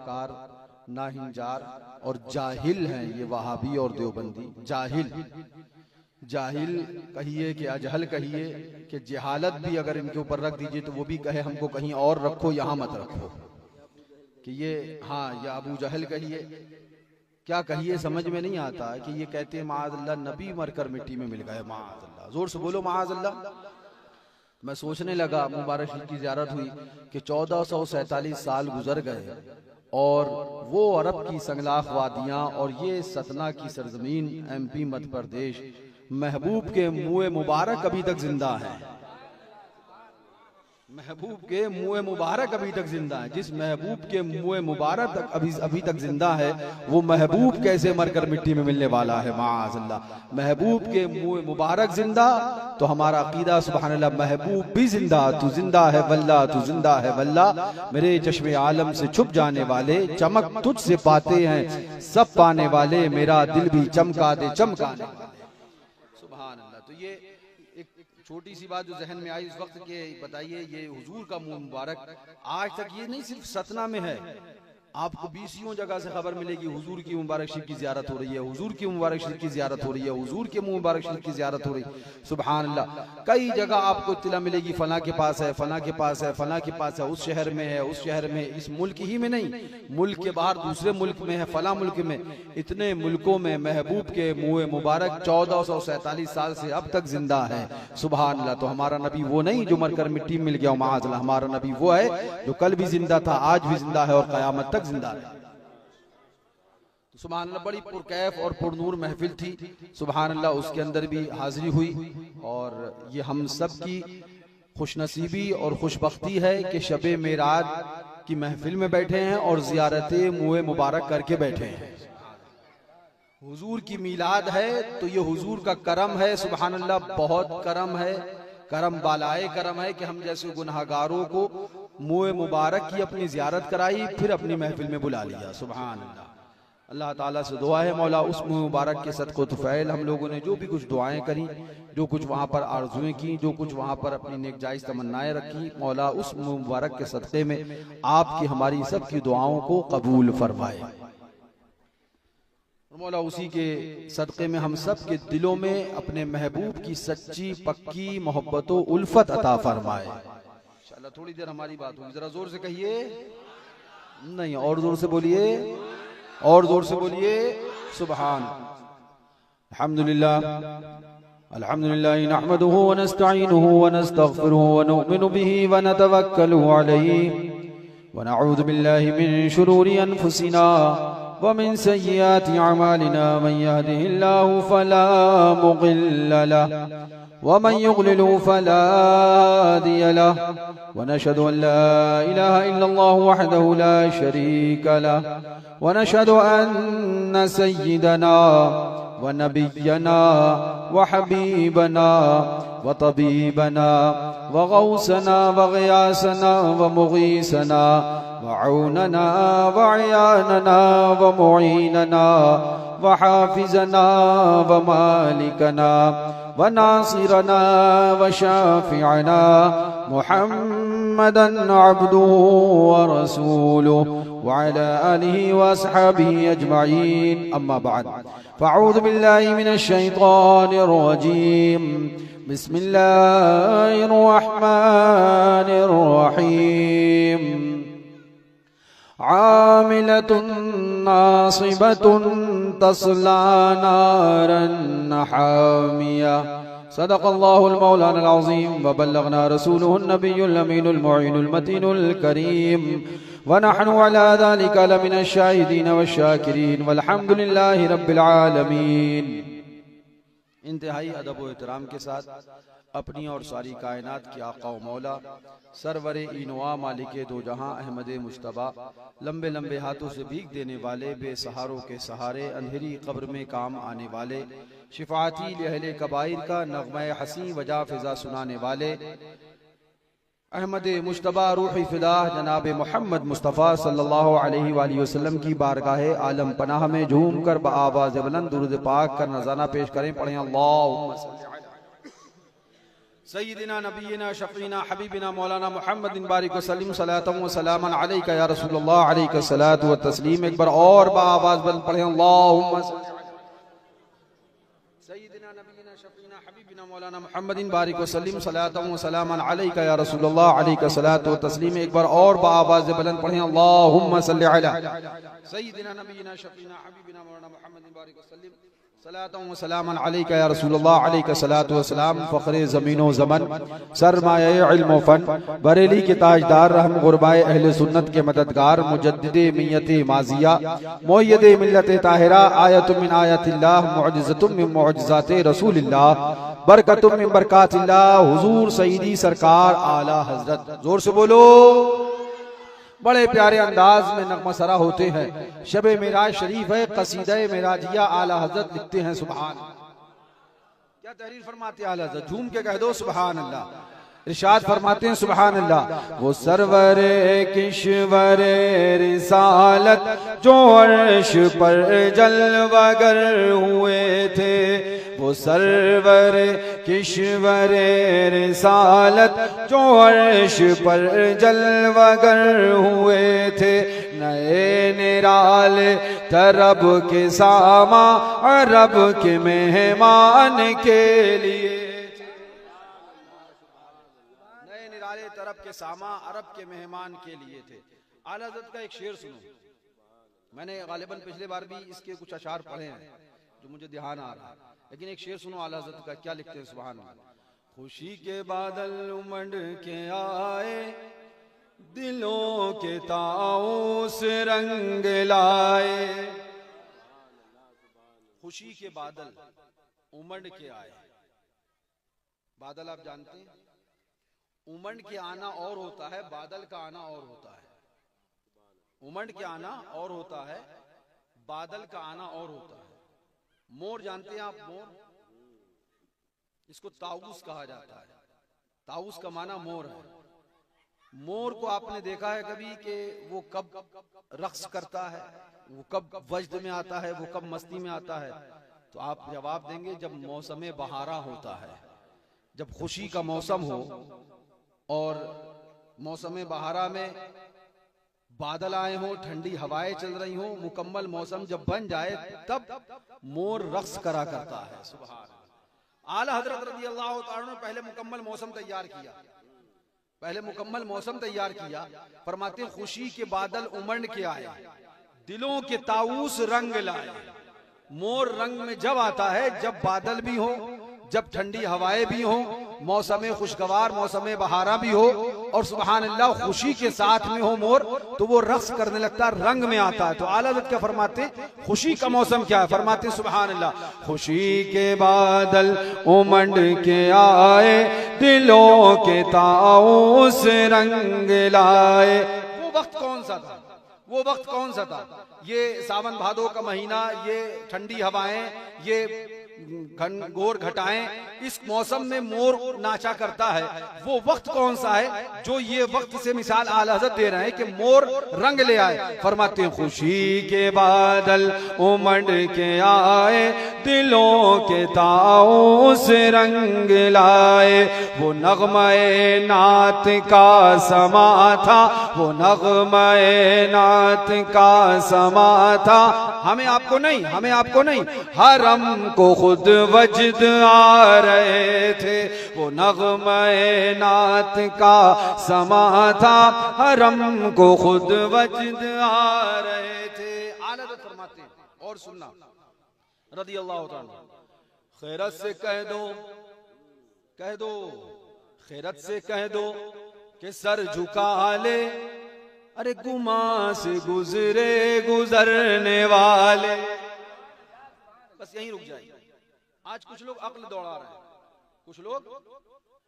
नाबकार, ना हिंजार और जाहिल हैं ये वहाबी और देवबंदी। जाहिल, जाहिल कहिए कि अजहल कहिए कि जहालत भी अगर इनके ऊपर रख दीजिए तो वो भी कहे हमको कहीं और रखो, यहाँ मत रखो। कि ये हाँ, या अबू जहल कहिए, क्या कहिए समझ में नहीं आता कि ये कहते हैं माअज़ल्लाह नबी मरकर मिट्टी में मिल गए, माअज़ल्लाह। जोर से बोलो माअज़ल्लाह। मैं सोचने लगा, मुबारक शरीफ की ज़ियारत हुई कि 1447 साल गुजर गए और वो अरब की संगलाख वादियाँ और ये सतना की सरजमीन MP मध्य प्रदेश, महबूब के मुँह मुबारक अभी तक जिंदा है। महबूब के मुँह मुबारक अभी तक जिंदा है। जिस महबूब के मुँह मुबारक अभी तक जिंदा है, वो महबूब कैसे मरकर मिट्टी में मिलने वाला है, माअज़ल्लाह। महबूब के मुँह मुबारक जिंदा तो हमारा अकीदा सुबहानल्लाह, महबूब भी जिंदा, तू जिंदा है वल्लाह, तू जिंदा है वल्लाह। मेरे चश्मे आलम से छुप जाने वाले, चमक तुझसे पाते हैं सब पाने वाले, मेरा दिल भी चमका दे चमकाने वाले, सुभान अल्लाह। तो ये एक छोटी सी बात जो जहन में आई इस वक्त के, बताइए ये हुजूर का मुंह मुबारक आज तक ये नहीं सिर्फ सतना में है, आपको 20 जगह से खबर मिलेगी हुजूर की मुबारक शरीफ की ज़ियारत हो रही है, हुजूर की मुबारक शरीफ की ज़ियारत हो रही है, हुजूर के मुबारक शरीफ की ज़ियारत हो रही है, सुभान अल्लाह। कई जगह आपको इत्तला मिलेगी फला के पास है, फला के पास है, फला के पास है, उस शहर में है, उस शहर में, इस मुल्क ही में नहीं, मुल्क के बाहर दूसरे मुल्क में है, फला मुल्क में। इतने मुल्कों में महबूब के मुँह मुबारक 1447 साल से अब तक जिंदा है, सुभान अल्लाह। तो हमारा नबी वो नहीं जो मरकर मिट्टी में मिल गया, माअज़ल्लाह। हमारा नबी वो है जो कल भी जिंदा था, आज भी जिंदा है और क़यामत तक जिंदा है। सुभान अल्लाह, बड़ी पुरकैफ और पुरनूर महफिल थी, सुभान अल्लाह। उसके अंदर भी हाजिरी हुई और ये हम सब की खुशनसीबी और खुशबख्ती है कि शबे मेराज की महफिल में बैठे हैं और ज़ियारत मुँह मुबारक करके बैठे हैं। हुजूर की मीलाद है तो ये हुजूर का करम है, सुभान अल्लाह। बहुत करम है, करम बालाए करम है कि हम जैसे गुनहगारों को मुँह मुबारक की अपनी ज़ियारत कराई, फिर अपनी महफिल में बुला लिया, सुभान अल्लाह। अल्लाह ताला से दुआ है मौला उस मुबारक के सदक़ो तुफ़ैल हम लोगों ने जो भी कुछ दुआएं करी, जो कुछ वहाँ पर आरज़ुएं की, जो कुछ वहाँ पर अपनी नेक जायज़ तमन्नाएं रखी, मौला उस मुबारक के सदक़े में आपकी हमारी सब की दुआओं को कबूल फरमाए। मौला उसी के सदक़े में हम सब के दिलों में अपने महबूब की सच्ची पक्की मोहब्बत उल्फत अता फरमाए। इंशाअल्लाह थोड़ी देर हमारी बात होगी, जरा जोर से कहिए, नहीं और जोर से बोलिए, और जोर से बोलिए, सुभान। अल्हम्दुलिल्लाह, अल्हम्दुलिल्लाह नहमदुहु व नस्तईनुहु व नस्तगफिरुहु व नुमिनु बिही व नतवक्कलु अलैहि व नऊज़ु बिल्लाहि मिन शुरूरि अनफुसिना व मिन सय्यिआति अमालिना मन यहदिहिल्लाहु फला मुदिल्ल लहु व मन युद्लिलहु फला हादिय लहु व नशहदु अन ला इलाहा इल्लल्लाहु वहदहु ला शरीका लहु व नशहदु अन्न सय्यिदना व नबिय्यना व हबीबना व तबीबना व गौसना व गियासना व मुगीसना व औनना व अयानना व मुईनना व हाफिजना व मालिकना व नासिरना व शाफिअना मुहम्मदन अब्दुहु व रसूलुहु व अला आलिहि व अस्हाबिहि अजमईन, अम्मा बाद। फ़अऊज़ु बिल्लाहि मिनश शैतानिर रजीम, बिस्मिल्लाहिर रहमानिर रहीम। आमिलतुन नासिबतुन तस्ला नारन हामिया। सदक़ल्लाहुल मौलाना अज़ीम व बल्लगना रसूलुहुन नबियुल अमीनुल मुईनुल मतीनुल करीम व नहनु अला ज़ालिका लमिनश शाहिदीन वश्शाकिरीन वल्हम्दुलिल्लाहि रब्बिल आलमीन। इंतहाई अदब व एहतराम के साथ अपनी और सारी कायनात की आका व मौला सरवर इनवा मालिक दो जहां अहमद मुश्तबा, लंबे लंबे हाथों से भीख देने वाले, बेसहारों के सहारे, अंधेरी कब्र में काम आने वाले, शिफाती लहले कबाइर का नग़्मा हसी वजा फिजा सुनाने वाले अहमद मुश्तबा रूह फिदा जनाब मोहम्मद मुस्तफ़ा सल्लल्लाहु अलैहि वसल्लम की बारगाह आलम पनाह में झूम कर बआवाज़ बुलंद दुरूद पाक का नज़ाना पेश करें, पढ़ें अल्लाहुम्मा सल्ली अला सय्यिदिना नबीना शफ़ीना हबीबिना मौलाना मुहम्मदिन बारिक वसल्लम सलातम व सलामन अलैका या रसूलल्लाह अलैका सलातु व तस्लीम। एक बार और बाआवाज़ बंद पढ़े अल्लाहुम्मा सय्यिदिना नबीना शफ़ीना हबीबिना मौलाना मुहम्मदिन बारिक वसल्लम सलातम व सलामन अलैका या रसूलल्लाह अलैका सलातु व तस्लीम। एक बार और बाआवाज़ बुलंद पढ़े अल्लाहुम्मा सल्लि अला सय्यिदिना नबीना शफ़ीना हबीबिना मौलाना मुहम्मदिन बारिक वसल्लम सलातम व सलामन अलैका या रसूलल्लाह अलैका सलातु व सलाम। फ़ख़्रे ज़मीनो ज़मन सरमाए इल्म व फ़न बरेली के ताजदार रहम गुरबाए अहले सुन्नत के मददगार मुजद्दिदे मिय्यते माज़िया मुय्यदे मिल्लते ताहिरा आयतुम मिन आयातिल्लाह मुअजिज़तुम मिन मुअजिज़ाते रसूलिल्लाह बरकतुम मिन बरकातिल्लाह हुज़ूर सय्यदी सरकार आला हज़रत। जोर से बोलो। बड़े प्यारे अंदाज में नगमा सरा होते हैं। शबे मेराज शरीफ है, कसीदा मेराजिया आला हज़रत लिखते हैं सुभान। क्या तहरीर फरमाते हैं आला हज़रत, झूम के कह दो सुभान अल्लाह। इरशाद फरमाते हैं सुभान अल्लाह। वो सरवरे किश्वरे रिसालत जो अर्श पर जलवागर हुए थे, वो सरवर किश्वरे रिसालत जो अर्श पर जलवागर हुए थे, नए निराले तरब के सामा अरब के मेहमान के लिए, नए निराले तरब के सामा अरब के मेहमान के लिए थे। आला हज़रत का एक शेर सुनो। मैंने गालिबन पिछले बार भी इसके कुछ अशार पढ़े हैं जो मुझे ध्यान आ रहा है, लेकिन एक शेर सुनो आला हज़रत का, क्या लिखते हैं सुभान अल्लाह। खुशी के बादल उमड़ के आए, दिलों के ताऊस रंग लाए। खुशी के बादल उमड़ के आए। बादल आप जानते हैं, उमड़ के आना और होता है, बादल का आना और होता है। उमड़ के आना और होता है, बादल का आना और होता है। मोर जानते हैं आप, मोर, इसको ताऊस कहा जाता है। ताऊस का माना मोर है। मोर को आपने देखा है कभी कि वो कब रक्स करता है, वो कब वजद में आता है, वो कब मस्ती में आता है? तो आप जवाब देंगे जब मौसम बहारा होता है, जब खुशी का मौसम हो और मौसम बहारा में बादल आए हों, ठंडी हवाएं चल रही हों, मुकम्मल मौसम जब बन जाए तब मोर रक्स करा करता है। सुभान। आला हज़रत रज़ी अल्लाह तआला ने पहले मुकम्मल मौसम तैयार किया, पहले मुकम्मल मौसम तैयार किया। फरमाते खुशी के बादल उमड़ के आए, दिलों के ताऊस रंग लाए। मोर रंग में जब आता है जब बादल भी हो, जब ठंडी हवाएं भी हो, मौसम खुशगवार मौसम बहारा भी हो और सुभान अल्लाह खुशी के साथ में हो मोर, तो वो रक्स करने लगता है, रंग में आता है। तो आला हज़रत क्या फरमाते, खुशी का मौसम क्या है? फरमाते सुभान अल्लाह। खुशी के बादल उमड़ के आए, दिलों के ताऊस रंग लाए। वो वक्त कौन सा था? वो वक्त कौन सा था? ये सावन भादो का महीना, ये ठंडी हवाएं, ये घनघोर घटाएं, इस मौसम में मोर नाचा करता है। वो वक्त कौन सा है? जो ये वक्त से मिसाल आला हज़रत दे रहे हैं कि मोर रंग ले आए। फरमाते हैं खुशी के बादल उमड़ के आए, दिलों के ताऊस रंग लाए। वो नग़्मे नात का समा था, वो नग़्मे नात का समा था। हमें आपको नहीं, हमें आपको नहीं, हरम को खुद वजद आ रहे थे। वो नग़्मे नात का समा था, हरम को खुद वजद आ रहे थे। आला हज़रत फरमाते हैं, और सुनना रज़ी अल्लाह ताला, खैरत से कह दो, कह दो, खैरत से कह दो कि सर झुका ले, अरे गुमा से गुजरे गुजरने वाले। बस यहीं रुक जाइए। आज कुछ लोग अक्ल दौड़ा रहे हैं, कुछ लोग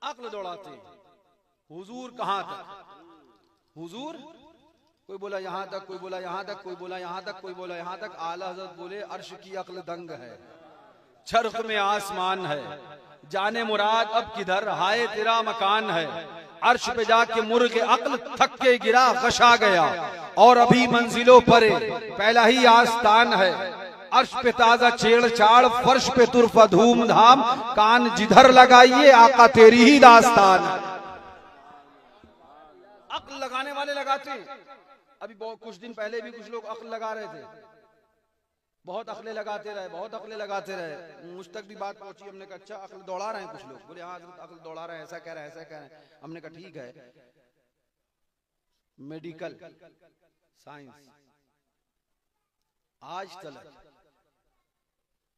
अक्ल दौड़ाते हैं। हुजूर कहाँ तक? हुजूर, कोई बोला यहाँ तक, कोई बोला यहाँ तक, कोई बोला यहाँ तक, कोई बोला यहाँ तक। आला हज़रत बोले अर्श की अक्ल दंग है, चरख में आसमान है, जाने मुराद अब किधर, हाय तेरा मकान है। अर्श पे जाके मुर्ग अक्ल थक के गिरा, गशा गया और अभी मंजिलों पर पहला ही आस्तान है। अर्श पे ताजा छेड़छाड़, फर्श पे तुरफा धूमधाम, कान जिधर लगाइए आका तेरी ही दास्तान। अक्ल लगाने वाले लगाते। अभी कुछ दिन पहले भी कुछ लोग अक्ल लगा रहे थे, बहुत अकले लगाते रहे, बहुत अकले लगाते रहे। मुझ तक भी बात पहुंची, हमने कहा अच्छा अकल दौड़ा रहे हैं कुछ लोग। बोले हाँ अकल दौड़ा रहे हैं, ऐसा कह रहे हैं, ऐसा कह रहे हैं। हमने कहा ठीक है, मेडिकल साइंस आज तक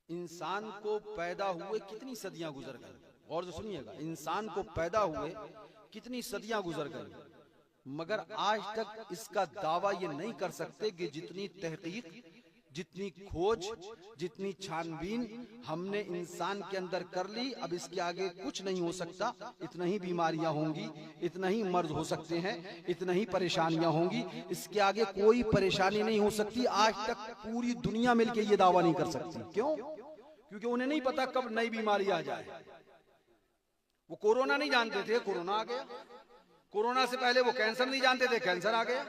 इंसान को पैदा हुए कितनी सदियां गुजर गई। और जो सुनिएगा, इंसान को पैदा हुए कितनी सदियां गुजर गई, मगर आज तक इसका दावा ये नहीं कर सकते कि जितनी तहकीक, जितनी खोज, जितनी छानबीन हमने इंसान के अंदर कर ली, अब इसके आगे कुछ नहीं हो सकता। इतना ही बीमारियां होंगी, इतना ही मर्ज हो सकते हैं, इतना ही परेशानियां होंगी, इसके आगे कोई परेशानी नहीं हो सकती। आज तक पूरी दुनिया मिलके ये दावा नहीं कर सकती। क्यों? क्योंकि उन्हें नहीं पता कब नई बीमारी आ जाए। वो कोरोना नहीं जानते थे, कोरोना आ गया। कोरोना से पहले वो कैंसर नहीं जानते थे, कैंसर आ गया।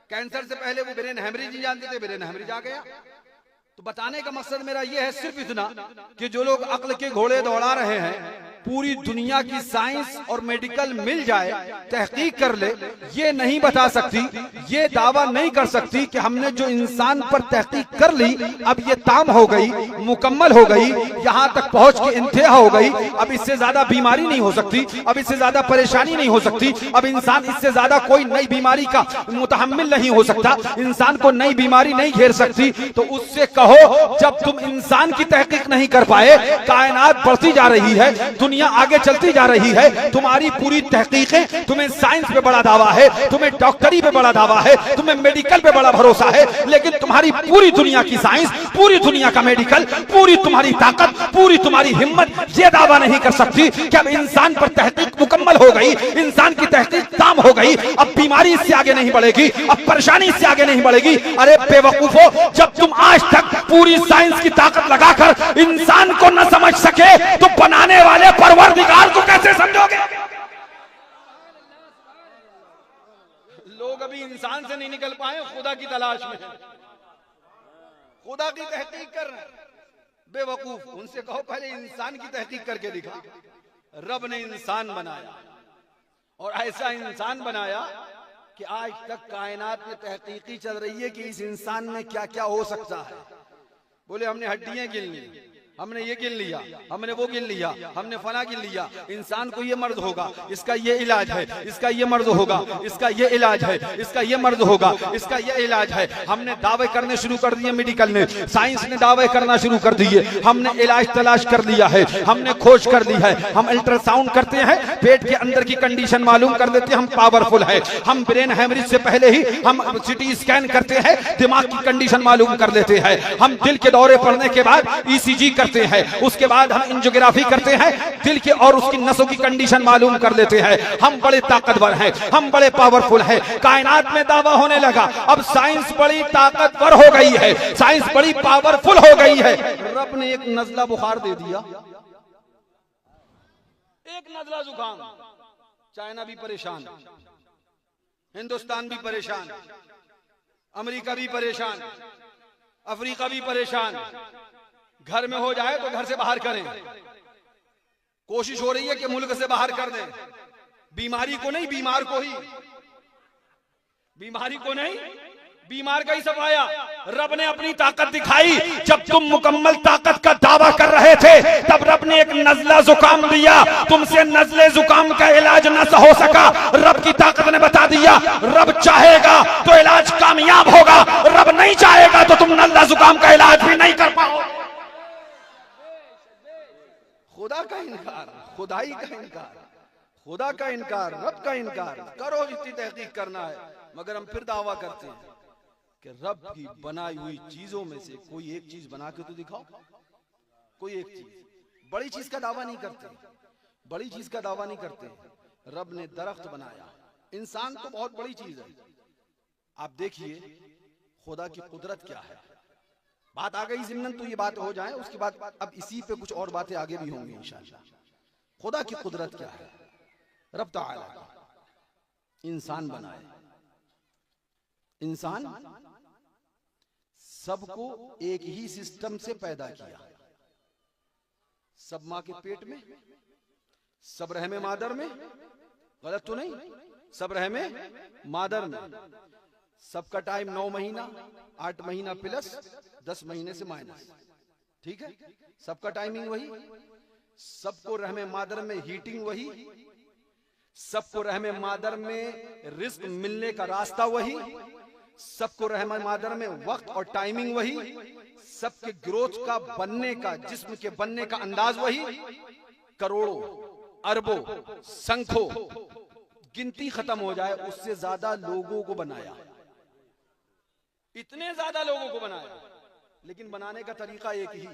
कैंसर से पहले वो ब्रेन हेमरेज नहीं जानते थे, ब्रेन हेमरेज आ गया। तो बताने का मकसद मेरा ये है सिर्फ इतना कि जो लोग अक्ल के घोड़े दौड़ा रहे हैं, पूरी दुनिया की साइंस और मेडिकल मिल जाए, तहकीक कर ले, ये नहीं बता सकती, ये दावा नहीं कर सकती कि हमने जो इंसान पर तहकीक कर ली अब ये ताम हो गई, मुकम्मल हो गई, यहां तक पहुंच के इंतहा हो गई, अब इससे ज्यादा बीमारी नहीं हो सकती, अब इससे ज्यादा परेशानी नहीं हो सकती, अब इंसान इससे ज्यादा कोई नई बीमारी का मुतहम्मिल नहीं हो सकता, इंसान को नई बीमारी नहीं घेर सकती। तो उससे कहो, जब तुम इंसान की तहकीक नहीं कर पाए, कायनात बढ़ती जा रही है, दुनिया आगे चलती जा रही है, तुम्हारी पूरी तहकीकें, तुम्हें साइंस पे बड़ा दावा है, तुम्हें डॉक्टरी पे बड़ा दावा है, तुम्हें मेडिकल पे बड़ा भरोसा है, लेकिन तुम्हारी पूरी दुनिया की साइंस, पूरी दुनिया का मेडिकल, पूरी तुम्हारी ताकत, पूरी तुम्हारी हिम्मत ये दावा नहीं कर सकती कि अब इंसान पर तहकीक मुकम्मल हो गई, इंसान की तहकीक ताम हो गई, अब बीमारी इससे आगे नहीं बढ़ेगी, अब परेशानी इससे आगे नहीं बढ़ेगी। अरे बेवकूफो, जब तुम आज तक पूरी साइंस की ताकत लगाकर इंसान को न समझ सके तो बनाने वाले परवरदिगार को कैसे समझोगे? लोग अभी इंसान से नहीं निकल पाए, खुदा की तलाश में, खुदा की तहकीक कर रहे हैं। बेवकूफ, उनसे कहो पहले इंसान की तहकीक करके दिखा। रब ने इंसान बनाया और ऐसा इंसान बनाया कि आज तक कायनात में तहकीकी चल रही है कि इस इंसान में क्या क्या हो सकता है। बोले हमने हड्डियां गिन ली, हमने ये गिन लिया, हमने वो गिन लिया, हमने फला गिन लिया, इंसान को ये मर्ज होगा, इसका ये इलाज है, इसका ये मर्ज होगा, इसका ये इलाज है, इसका ये मर्ज होगा, इसका ये इलाज है। हमने दावे करने शुरू कर दिए, मेडिकल ने, साइंस ने दावे करना शुरू कर दिए, हमने इलाज तलाश कर लिया है, हमने खोज कर ली है। हम अल्ट्रासाउंड करते हैं, पेट के अंदर की कंडीशन मालूम कर देते हैं, हम पावरफुल है। हम ब्रेन हेमरेज से पहले ही हम सिटी स्कैन करते हैं, दिमाग की कंडीशन मालूम कर लेते हैं। हम दिल के दौरे पड़ने के बाद ईसीजी करते हैं, उसके बाद हम एंजियोग्राफी करते हैं, दिल के और उसकी नसों की कंडीशन मालूम कर लेते हैं। हम बड़े ताकतवर हैं, हम बड़े पावरफुल हैं। कायनात में दावा होने लगा अब साइंस बड़ी ताकतवर हो गई है, साइंस बड़ी पावरफुल हो गई है। रब ने एक नजला बुखार दे दिया, एक नजला जुकाम, चाइना भी परेशान, हिंदुस्तान भी परेशान, अमेरिका भी परेशान, अफ्रीका भी परेशान। घर में हो जाए तो घर से बाहर करें, कोशिश हो रही है कि मुल्क से बाहर कर दें। बीमारी को नहीं, बीमार को ही, बीमारी को नहीं, बीमार का ही सफाया। रब ने अपनी ताकत दिखाई, जब तुम मुकम्मल ताकत का दावा कर रहे थे तब रब ने एक नजला जुकाम दिया, तुमसे नजले जुकाम का इलाज न हो सका, रब की ताकत ने बता दिया रब चाहेगा तो इलाज कामयाब होगा, रब नहीं चाहेगा तो तुम नजला जुकाम का इलाज भी नहीं कर पाओ। खुदा का इनकार, खुदाई का इनकार, खुदा का इनकार, रब का इनकार करो जितनी तहकीक करना है, मगर हम फिर दावा करते हैं कि रब की बनाई हुई चीजों में से कोई एक चीज बना के तो दिखाओ, कोई एक चीज। बड़ी चीज का दावा नहीं करते, बड़ी चीज का दावा नहीं करते। रब ने दरख्त बनाया, इंसान तो बहुत बड़ी चीज है। आप देखिए खुदा की कुदरत क्या है। बात आ गई ज़िम्नन तो ये बात हो जाए, उसके बाद अब इसी पे कुछ और बातें आगे भी होंगी इंशाअल्लाह। खुदा की कुदरत क्या है। रब ताला इंसान बनाए, इंसान सबको एक ही सिस्टम से पैदा किया। सब माँ के पेट में, सब रहमे मादर में, गलत तो नहीं, सब रहमे मादर में। सबका टाइम 9 महीना, 8 महीना प्लस 10 महीने से माइनस, ठीक है। सबका टाइमिंग वही, सबको रहमे मादर में हीटिंग वही, सबको रहमे मादर में रिस्क मिलने का रास्ता वही, सबको रहमे मादर में वक्त और टाइमिंग वही, सबके ग्रोथ का बनने का, जिस्म के बनने का अंदाज वही। करोड़ों, अरबों, संख्यों, गिनती खत्म हो जाए उससे ज्यादा लोगों को बनाया, इतने ज्यादा लोगों को बनाया, लेकिन बनाने का तरीका एक ही।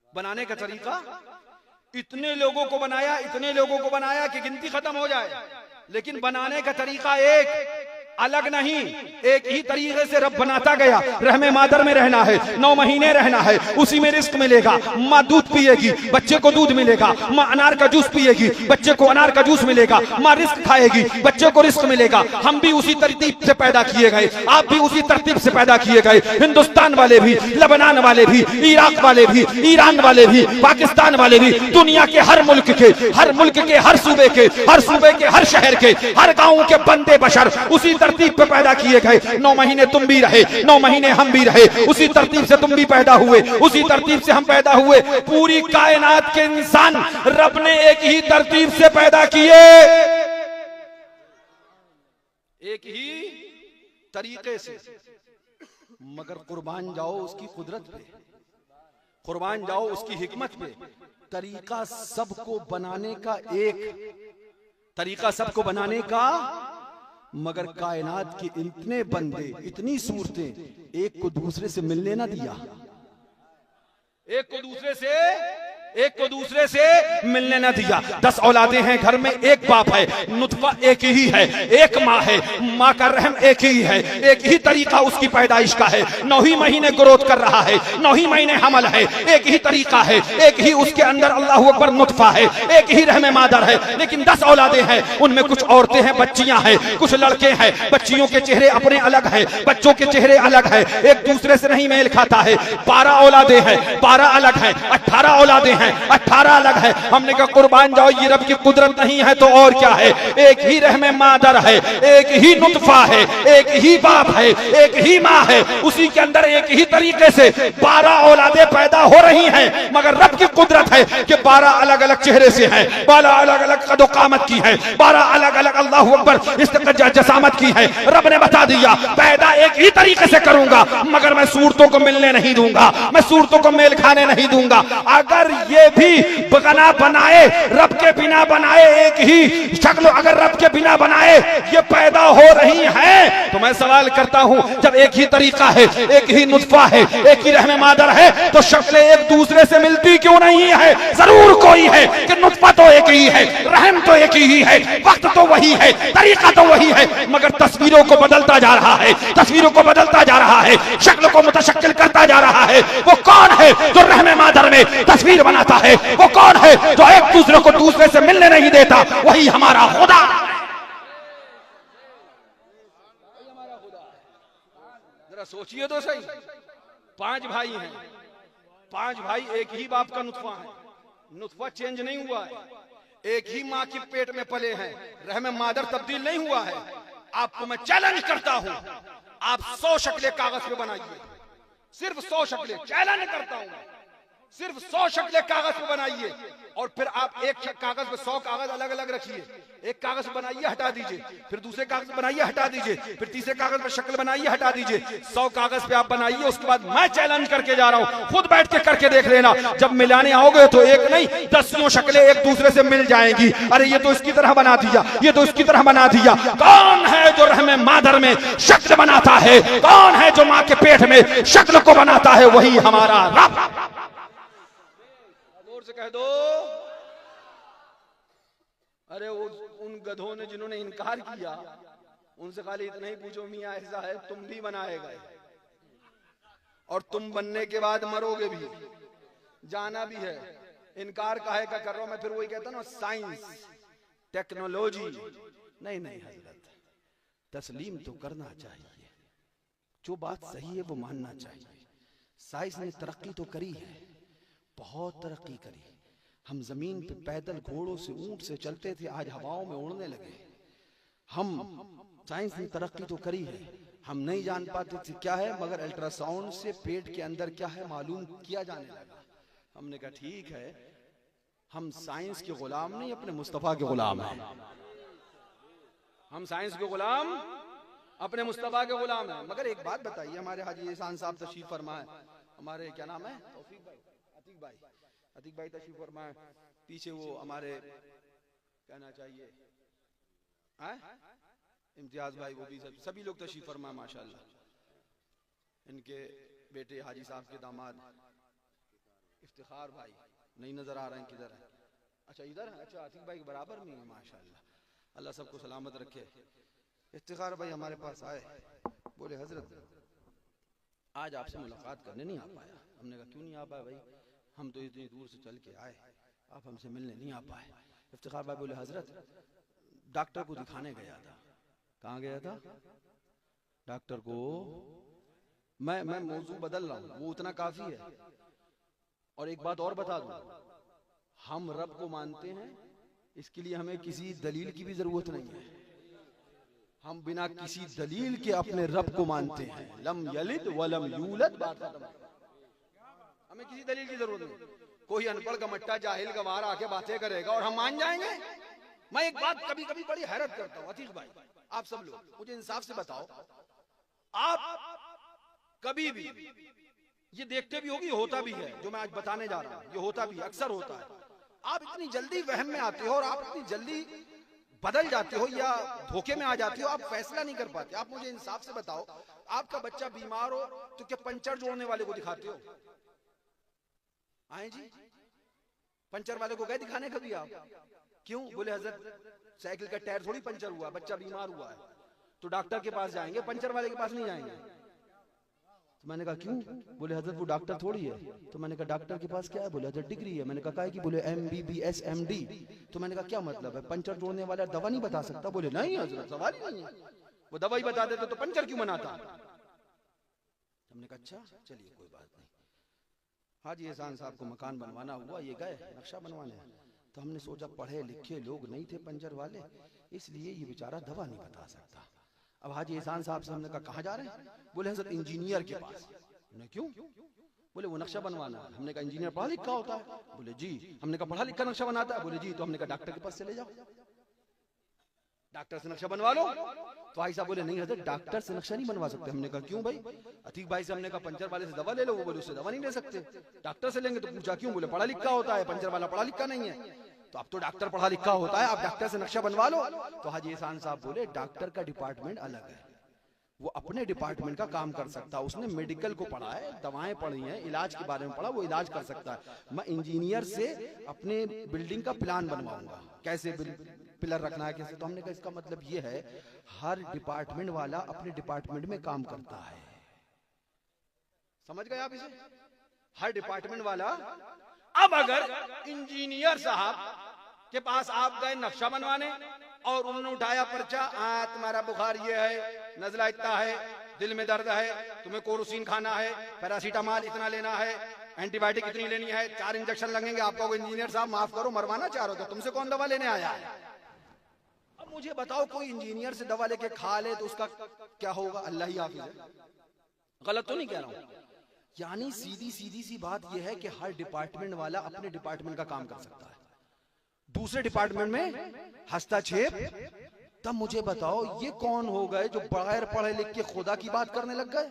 बनाने का तरीका, इतने लोगों को बनाया, इतने लोगों को बनाया कि गिनती खत्म हो जाए, लेकिन बनाने का तरीका एक, अलग नहीं। एक ही तरीके से रब बनाता गया। रहमे मादर में रहना है, 9 महीने रहना है, उसी में रिस्क मिलेगा। माँ दूध पिएगी, बच्चे को दूध मिलेगा। माँ अनार का जूस पिएगी, बच्चे को अनार का जूस मिलेगा। माँ रिस्क खाएगी, बच्चे को रिस्क मिलेगा। हम भी उसी तरतीब से पैदा किए गए, आप भी उसी तरतीब से पैदा किए गए। हिंदुस्तान वाले भी, लेबनान वाले भी, इराक वाले भी, ईरान वाले भी, पाकिस्तान वाले भी, दुनिया के हर मुल्क के, हर मुल्क के हर सूबे के, हर सूबे के हर शहर के, हर गांव के बंदे बशर उसी तरतीब पे पैदा किए गए। 9 महीने तुम भी रहे, 9 महीने हम भी रहे, उसी तरतीब से तुम भी पैदा हुए, उसी तरतीब से हम पैदा हुए। पूरी कायनात के इंसान रब ने एक ही तरतीब से पैदा किए, एक ही तरीके से। मगर कुर्बान जाओ उसकी कुदरत पे, कुर्बान जाओ उसकी हिकमत पे। तरीका सबको बनाने का एक, तरीका सबको बनाने का, मगर कायनात के इतने बंदे, इतनी सूरतें, एक को दूसरे से मिलने ना दिया, एक को दूसरे से, एक को दूसरे से मिलने न दिया। 10 औलादे हैं घर में, एक बाप है, नुतफा एक ही है, एक माँ है, माँ का रहम एक ही है, एक ही तरीका उसकी पैदाइश का है। 9 ही महीने ग्रोथ कर रहा है, 9 ही महीने हमल है, एक ही तरीका है, एक ही उसके अंदर अल्लाह अकबर नुतफा है, एक ही रहमे मादर है। लेकिन 10 औलादे हैं, उनमें कुछ औरतें हैं, बच्चियां हैं, कुछ लड़के हैं। बच्चियों के चेहरे अपने अलग है, बच्चों के चेहरे अलग है, एक दूसरे से नहीं मेल खाता है। 12 औलादे हैं, 12 अलग है। 18 औलादे हैं, 18 अलग है। हमने कहा कुर्बान जाओ, ये रब की कुदरत नहीं है तो और क्या है। एक ही रहमे मादर है, एक ही नुतफा है, एक ही बाप है, एक ही माँ है, उसी के अंदर एक ही तरीके से 12 औलादे पैदा हो रही हैं। मगर रब की कुदरत है कि 12 अलग अलग चेहरे से हैं, 12 अलग अलग कदो कामत की है, 12 अलग अलग अल्लाह अकबर इस्तिक़ा जसामत की है। रब ने बता दिया पैदा एक ही तरीके से करूंगा, मगर मैं सूरतों को मिलने नहीं दूंगा, मैं सूरतों को मेल खाने नहीं दूंगा। अगर ये भी बगना बनाए, रब के बिना बनाए, एक ही शक्ल अगर रब के बिना बनाए ये पैदा हो रही हैं, तो मैं सवाल करता हूं, जब एक ही तरीका है, एक ही नुतफा है, एक ही रहमे मादर है, तो शक्लें एक दूसरे से मिलती क्यों नहीं है? जरूर कोई है कि नुतफा तो एक ही है, रहम तो एक ही है, वक्त तो वही है, तरीका तो वही है, मगर तस्वीरों को बदलता जा रहा है, तस्वीरों को बदलता जा रहा है, शक्ल को मुतशक्किल करता जा रहा है। वो कौन है जो रहमे मादर में तस्वीर बनाता है? वो कौन है जो एक दूसरे को दूसरे से मिलने नहीं देता? वही हमारा खुदा। जरा सोचिए तो सही, 5 भाई हैं, 5 भाई एक ही बाप का नुतफा है, नुतफा चेंज नहीं हुआ है, एक ही माँ के पेट में पले हैं, रहमे मादर तब्दील नहीं हुआ है। आपको मैं चैलेंज करता हूं, आप 100 शक्लें कागज पे बनाइए, सिर्फ 100 शक्लें, चैलेंज करता हूं, सिर्फ 100 शक्लें कागज पे बनाइए, और फिर आप एक कागज पे 100 कागज अलग अलग रखिए। एक कागज बनाइए, हटा दीजिए, फिर दूसरे कागज बनाइए, हटा दीजिए, फिर तीसरे कागज पे शक्ल बनाइए, हटा दीजिए। 100 कागज पे आप बनाइए, उसके बाद मैं चैलेंज करके जा रहा हूं, खुद बैठ के करके देख लेना। जब मिलाने आओगे तो एक नहीं 10 शक्लें एक दूसरे से मिल जाएंगी। अरे ये तो इसकी तरह बना दिया, ये तो इसकी तरह बना दिया। कौन है जो रहमे मादर में शक्ल बनाता है? कौन है जो माँ के पेट में शक्ल को बनाता है? वही हमारा रब। से कह दो, अरे उन गधों ने जिन्होंने इनकार किया, उनसे खाली इतना ही पूछो, मियां ऐसा है, तुम भी बनाए गए और तुम बनने के बाद मरोगे भी, जाना भी है। इनकार काहे का कर रहा हूं मैं? फिर वही कहता ना, साइंस टेक्नोलॉजी नहीं हजरत, तस्लीम तो करना चाहिए। जो बात सही है वो मानना चाहिए। साइंस ने तरक्की तो करी है, बहुत तरक्की करी। हम जमीन पे पैदल घोड़ों से ऊंट से चलते थे, आज हवाओं में उड़ने लगे। हम साइंस ने तरक्की तो करी है, हम नहीं जान पाते थे क्या है, मगर अल्ट्रासाउंड से पेट के अंदर क्या है मालूम किया जाने लगा। हमने कहा ठीक है, हम साइंस के गुलाम नहीं, अपने मुस्तफा के गुलाम हैं। हम साइंस के गुलाम, अपने मुस्तफा के गुलाम हैं। मगर एक बात बताइए, हमारे हाजी एहसान साहब तशरीफ फरमाए, हमारे क्या नाम है, तौफीक भाई, अतीक भाई तशरीफ फरमाए, पीछे वो हमारे कहना चाहिए इम्तियाज भाई, वो भी सभी लोग तशरीफ फरमाए माशाल्लाह। इनके बेटे हाजी साहब के दामाद इफ्तिखार भाई नहीं नजर आ रहे हैं, किधर है? अच्छा इधर है, अच्छा अतीक भाई के बराबर में है माशाल्लाह, अल्लाह सबको सलामत रखे। इफ्तिखार भाई हमारे पास आए, बोले हजरत आज आपसे मुलाकात करने नहीं आ पाया। हमने कहा क्यों नहीं आ पाया भाई, हम तो इतनी दूर से चल के आए, आप हमसे मिलने नहीं आ पाए। इफ्तिखार भाई बोले हजरत डॉक्टर को दिखाने गया था। कहाँ गया था? डॉक्टर को। मैं मौजू बदल रहा हूँ, वो उतना काफी है। और एक बात और बता दूं, हम रब को मानते हैं, इसके लिए हमें किसी दलील की भी जरूरत नहीं है। हम बिना किसी दलील के अपने रब को मानते हैं। लम यलिद वलम यूलद, बात खत्म। हमें किसी दलील की जरूरत नहीं। कोई अनपढ़ का मट्टा जाहिल का बाहर आके बातें करेगा और हम मान जाएंगे। मैं एक बात कभी कभी बड़ी हैरत करता हूँ, अतीक भाई आप सब लोग मुझे इंसाफ से बताओ, आप कभी भी ये देखते भी होगी, होता भी है जो मैं आज बताने जा रहा हूँ, ये होता भी अक्सर होता है। आप इतनी जल्दी वहम में आते हो और आप इतनी जल्दी बदल जाते हो या धोखे में आ जाते हो, आप फैसला नहीं कर पाते। आप मुझे इंसाफ से बताओ, आपका बच्चा बीमार हो तो क्या पंचर जोड़ने वाले को दिखाते हो? आए जी, पंचर वाले को गए दिखाने कभी आप? क्यों? बोले हजरत साइकिल का टायर थोड़ी पंचर हुआ, बच्चा बीमार हुआ है तो डॉक्टर के पास जाएंगे, पंचर वाले के पास नहीं जाएंगे। तो मैंने कहा क्यों? बोले हजरत वो डॉक्टर थोड़ी है। तो मैंने कहा डॉक्टर के पास क्या है? बोले हजरत डिग्री है। मैंने कहा है कि? बोले MBBS MD। तो मैंने कहा क्या मतलब है, पंचर जोड़ने वाला दवा नहीं बता सकता? बोले नहीं हजरत सवाल ही नहीं है, वो दवाई बता देते तो पंचर क्यों बनाता? हमने कहा अच्छा चलिए कोई बात नहीं। हाजी एहसान साहब को मकान बनवाना हुआ, ये गए नक्शा बनवाने, तो हमने सोचा पढ़े लिखे लोग नहीं थे पंचर वाले, इसलिए ये बेचारा दवा नहीं बता सकता। अब हाजी एहसान साहब से हमने कहा कहाँ जा रहे हैं? बोले हजरत इंजीनियर के पास। हमने क्यों? बोले वो नक्शा बनवाना है। हमने कहा इंजीनियर पढ़ा लिखा होता है? बोले जी। हमने कहा पढ़ा लिखा नक्शा बनाता है? बोले जी। तो हमने कहा डॉक्टर के पास चले जाओ, डॉक्टर से नक्शा बनवा लो। तो भाई साहब बोले नहीं हजरत डॉक्टर से नक्शा नहीं बनवा सकते। हमने कहा क्यों भाई? अतीक भाई से हमने कहा पंचर वाले से दवा ले लो, वो बोले उससे दवा नहीं ले सकते, डॉक्टर से लेंगे। तो पूछा क्यों? बोले पढ़ा लिखा होता है, पंचर वाला पढ़ा लिखा नहीं है। तो अब तो डॉक्टर पढ़ा लिखा होता है, आप डॉक्टर से नक्शा बनवा लो। तो हाजी एहसान साहब बोले डॉक्टर का डिपार्टमेंट अलग है, वो अपने डिपार्टमेंट का काम कर सकता है, उसने मेडिकल को पढ़ा है, दवाएं पढ़ी हैं, इलाज के बारे में पढ़ा, वो इलाज कर सकता है। मैं इंजीनियर से अपने बिल्डिंग का प्लान बनवाऊंगा, कैसे पिलर रखना है कैसे। तो हमने कहा इसका मतलब ये है हर डिपार्टमेंट वाला अपने डिपार्टमेंट में काम करता है। समझ गए आप इसे? हर डिपार्टमेंट वाला। अब अगर इंजीनियर साहब के पास आप गए नक्शा बनवाने और उन्होंने उठाया पर्चा, तुम्हारा बुखार ये है, नजला इतना है, दिल में दर्द है, तुम्हें कोरोसिन खाना है, पैरासीटामॉल इतना लेना है, एंटीबायोटिक इतनी लेनी है, 4 इंजेक्शन लगेंगे आपको। इंजीनियर साहब माफ करो, मरवाना चाह रहे हो तो तुमसे कौन दवा लेने आया है? अब मुझे बताओ कोई इंजीनियर से दवा लेके खा ले तो उसका क्या होगा? अल्लाह ही हाफिज है। गलत तो नहीं कह रहा हूं? यानी सीधी सी बात यह है कि हर डिपार्टमेंट वाला अपने डिपार्टमेंट का काम कर सकता है, दूसरे डिपार्टमेंट में हस्तक्षेप। तब मुझे बताओ ये कौन हो गए जो बगैर पढ़े लिख के खुदा की बात करने लग गए?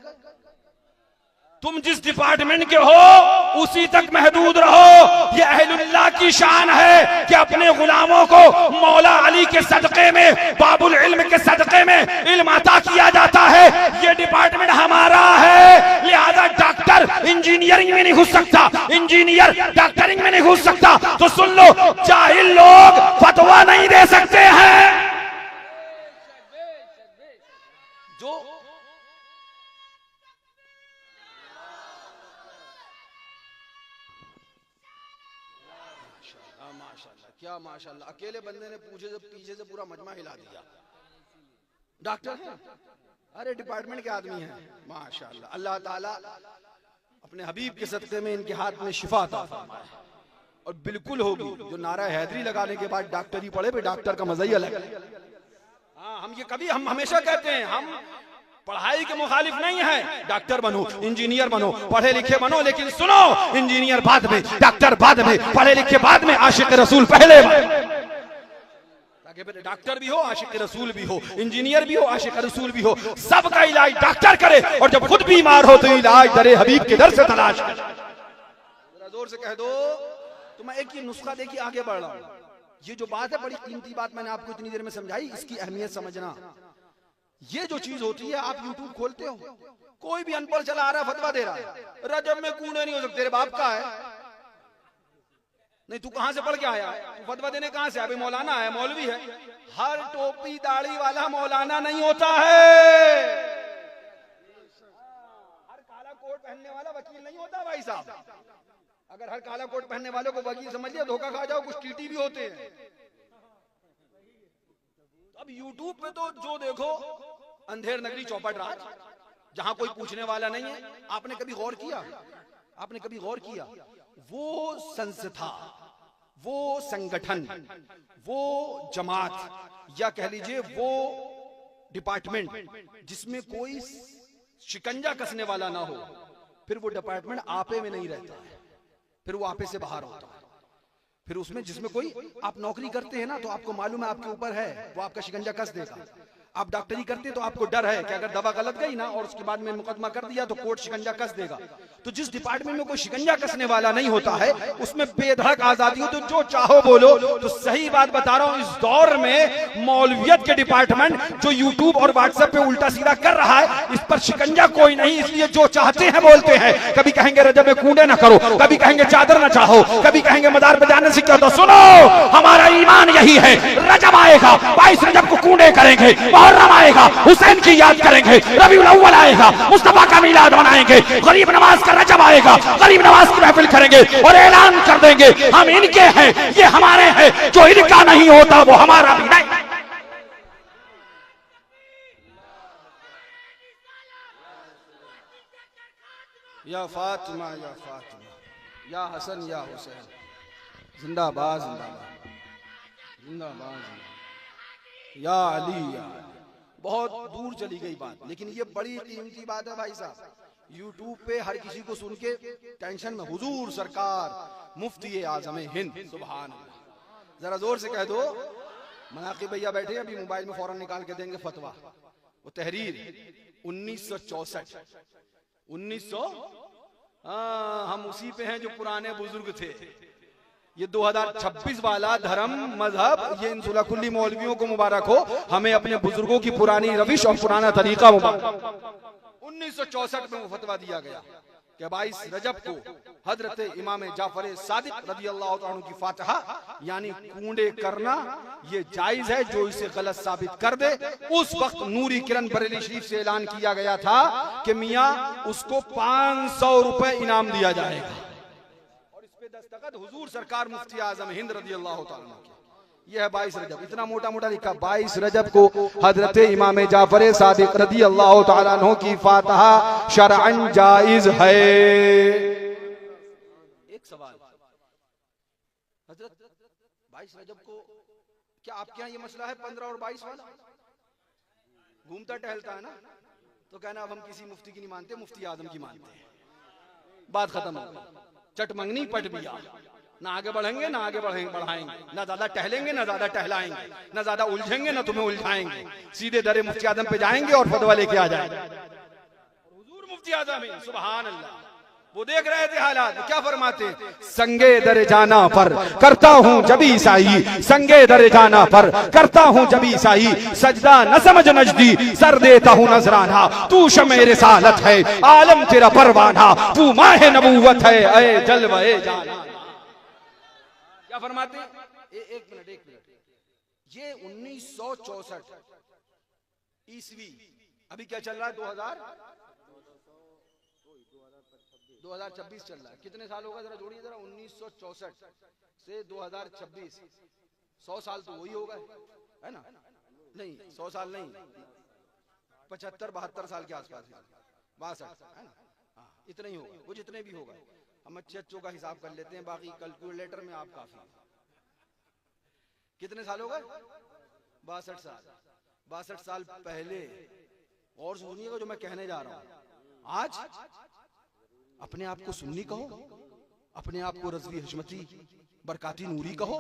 तुम जिस डिपार्टमेंट के हो उसी तक महदूद रहो। ये अहलुल्लाह की शान है कि अपने गुलामों को मौला अली के सदक़े में, बाबुल इल्म के सदक़े में इल्म अता किया जाता है। ये डिपार्टमेंट हमारा है, लिहाजा डॉक्टर इंजीनियरिंग में नहीं घुस सकता, इंजीनियर डॉक्टरिंग में नहीं घुस सकता। तो सुन लो, जाहिल लोग फतवा नहीं दे सकते हैं। जो माशाल्लाह, क्या माशाल्लाह, अकेले बंदे ने पीछे से पूरा मजमा हिला दिया। डॉक्टर हैं, अरे डिपार्टमेंट के आदमी हैं, माशाअल्लाह। अल्लाह ताला अपने हबीब के सदक़े में इनके हाथ में शिफा अता फरमाए। और बिल्कुल होगी, जो नारा हैदरी लगाने के बाद डॉक्टरी पढ़े पे डॉक्टर का मजा ही अलग है। हाँ, हम हमेशा कहते हैं, हम पढ़ाई के मुखालिफ नहीं है, डॉक्टर बनो, इंजीनियर बनो, पढ़े लिखे बनो, लेकिन सुनो, इंजीनियर बाद में, डॉक्टर बाद में, पढ़े लिखे बाद में, आशिक रसूल पहले। ताकि डॉक्टर भी हो, आशिक रसूल भी हो, इंजीनियर भी हो, आशिक रसूल भी हो, सबका इलाज डॉक्टर करे, और जब खुद बीमार हो तो इलाज दरे हबीब के दर से तलाश करे। जरा जोर से कह दो। तो मैं एक ही नुस्खा देखिए आगे बढ़ रहा हूं। ये जो बात है, बड़ी कीमती बात मैंने आपको इतनी देर में समझाई, इसकी अहमियत समझना। ये जो चीज होती है, आप यूट्यूब खोलते हो, कोई भी अनपढ़ चला आ रहा है, फतवा दे रहा है, रजब में कूड़े नहीं हो सकते, तेरे बाप का है, नहीं तू कहां से पढ़ के आया है, तू फतवा देने कहां से? अभी मौलाना है, मौलवी है। हर टोपी दाढ़ी वाला मौलाना नहीं होता है, हर काला कोट पहनने वाला वकील नहीं होता भाई साहब। अगर हर काला कोट पहनने वालों को वकील समझ लिया, धोखा खा जाओ। कुछ टीटी भी होते हैं। अब यूट्यूब पे तो जो देखो, अंधेर नगरी चौपट राज, जहां कोई पूछने वाला नहीं है। आपने कभी गौर किया, आपने कभी गौर किया, वो संस्था, वो संगठन, वो जमात, या कह लीजिए वो डिपार्टमेंट जिसमें कोई शिकंजा कसने वाला ना हो, फिर वो डिपार्टमेंट आपे में नहीं रहता है, फिर वो आपे से बाहर होता है। फिर उसमें जिसमें कोई, आप नौकरी करते हैं ना, तो आपको मालूम है आपके ऊपर है, वो आपका शिकंजा कस देगा। आप डॉक्टरी करते तो आपको डर है कि अगर दवा गलत गई ना, और उसके बाद में मुकदमा कर दिया तो कोर्ट शिकंजा कस देगा। तो जिस डिपार्टमेंट में कोई शिकंजा कसने वाला नहीं होता है, उसमें बेधड़क आजादी हो, तो जो चाहो बोलो। तो सही बात बता रहा हूं, इस दौर में मौलवियत के डिपार्टमेंट जो यूट्यूब और व्हाट्सएप पे उल्टा सीधा कर रहा है, इस पर शिकंजा कोई नहीं, इसलिए जो चाहते हैं बोलते हैं। कभी कहेंगे रजब में कूड़े ना करो, कभी कहेंगे चादर ना चाहो, कभी कहेंगे मदार पे जाने से क्या। तो सुनो, हमारा ईमान यही है, रजब आएगा 22 रजब को कूड़े करेंगे, मुहर्रम आएगा हुसैन की याद करेंगे, रबीउल अव्वल आएगा मुस्तफा का मीलाद मनाएंगे, गरीब नवाज का रजब आएगा, गरीब नवाज की महफिल करेंगे, और ऐलान कर देंगे हम इनके हैं, ये हमारे हैं, जो इनका नहीं होता वो हमारा भी नहीं। या फातिमा, या फातिमा, या हसन, या हुसैन, जिंदाबाद जिंदाबाद जिंदाबाद, या अली, या। बहुत दूर चली गई बात, लेकिन ये बड़ी कीमती बात है भाई साहब। यूट्यूब पे हर किसी को सुन के टेंशन में, हुजूर सरकार मुफ्ती आज़म हिंद, सुभान अल्लाह। जरा जोर से कह दो। मनाकिब भैया बैठे, अभी मोबाइल में फौरन निकाल के देंगे फतवा। वो तहरीर 1964, 1900, हम उसी पे हैं जो पुराने बुजुर्ग थे। ये 2026 वाला धर्म मजहब, ये इन सुलहकुल्ली मौलवियों को मुबारक हो, हमें अपने बुजुर्गों की पुरानी रविश और पुराना तरीका मुबारक। 1964 में वो फतवा दिया गया कि 22 रजब को हजरत इमाम जाफर सादिक रज़ी अल्लाह तआला की फातिहा यानी कूड़े करना ये जायज है। जो इसे गलत साबित कर दे, उस वक्त नूरी किरण बरेली शरीफ से ऐलान किया गया था कि मियां उसको 500 रुपए इनाम दिया जाएगा। दस्तखत हुजूर सरकार मुफ्ती आज़म हिंद रज़ी अल्लाह तआला की। यह है 22 रजब, इतना मोटा मोटा लिखा। 22 रजब को हजरत इमाम जाफर सादिक रज़ी अल्लाह तआला अन्हु की फातिहा शरअन जायज है। एक सवाल, हजरत 22 रजब को क्या आपके यहाँ ये मसला है 15 और 22 वाला? घूमता टहलता है ना, तो कहना अब हम किसी मुफ्ती की नहीं मानते, मुफ्ती आज़म की मानते हैं। बात खत्म हो गई। चट मंगनी पट बिया, ना आगे बढ़ेंगे ना आगे बढ़ाएंगे, ना ज्यादा टहलेंगे ना ज्यादा टहलाएंगे, ना ज्यादा उलझेंगे ना तुम्हें उलझाएंगे, सीधे दरे मुफ्ती आजम पे जाएंगे और फतवा लेके आ जाएंगे। हुजूर मुफ्ती आजम ही, सुभान अल्लाह, वो देख रहे थे हालात, क्या फरमाते, संगे दर जाना पर करता हूँ जबी ईसाई, संगे दर जाना पर करता हूँ जबी ईसाई, सजदा न समझ नजदी सर देता हूँ नजराना, तू शमे रिसालत है आलम तेरा परवाना, तू माहे नबूवत है ऐ जलवे जाना। क्या फरमाते? एक मिनट, ये 1964 ईस्वी, अभी क्या चल रहा है? 2026 चल रहा है। कितने साल होगा जरा जोड़िए जरा, 1964 से 2026, 100 साल तो वही होगा, है ना? नहीं 100 साल नहीं, 75-72 साल के आसपास, 62 है ना, हाँ इतना ही होगा, वो जितने भी होगा, हम अच्छे अच्छों का हिसाब कर लेते हैं, बाकी कैलकुलेटर में आप काफी। कितने साल हो गए? 62 साल। 62 साल पहले, और सुनिएगा जो मैं कहने जा रहा हूं, आज अपने आप को सुन्नी कहो, अपने आप को रज़वी हशमती बरकाती नूरी कहो,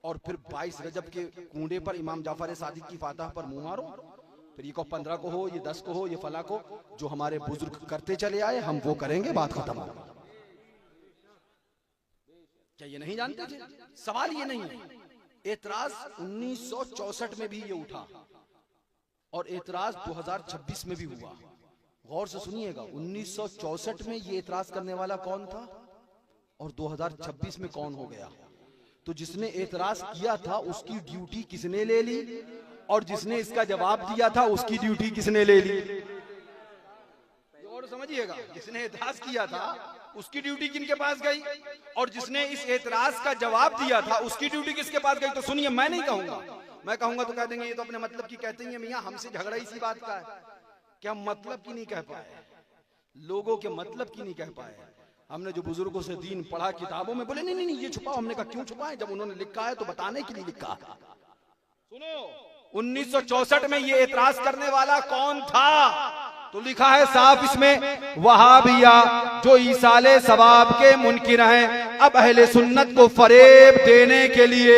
और फिर 22 रजब के कूंडे पर इमाम जाफर सादिक की फातह पर मुंह मारो, फिर ये को 15 को हो, ये 10 को हो, ये फला को, जो हमारे बुजुर्ग करते चले आए हम वो करेंगे, बात खत्म हो। क्या ये नहीं जानते थे? सवाल ये नहीं है। एतराज 1964 में भी ये उठा और एतराज 2026 में भी हुआ। गौर से सुनिएगा, 1964 में ये एतराज करने वाला कौन था और 2026 में कौन हो गया? तो जिसने एतराज किया था उसकी ड्यूटी किसने ले ली, और जिसने इसका जवाब दिया था उसकी ड्यूटी किसने ले ली? और समझिएगा, जिसने एतराज किया था उसकी ड्यूटी किनके पास गई, और जिसने इस एतराज का जवाब दिया था उसकी ड्यूटी किसके पास गई? तो सुनिए, मैं नहीं कहूंगा, मैं कहूंगा तो कह देंगे ये तो अपने मतलब की कहते हैं मियां, हमसे झगड़ा इसी बात का है कि हम मतलब की नहीं कह पाए, लोगों के मतलब की नहीं कह पाए। हमने जो बुजुर्गों से दीन पढ़ा किताबों में, बोले नहीं नहीं नहीं ये छुपाओ, हमने कहा क्यों छुपाए, जब उन्होंने लिखा है तो बताने के लिए लिखा। सुनो, 1964 में ये एतराज करने वाला कौन था? तो लिखा है साफ इसमें, वहाबिया जो ईसाले सवाब के मुनकिर हैं, अब अहले सुन्नत को फरेब देने के लिए।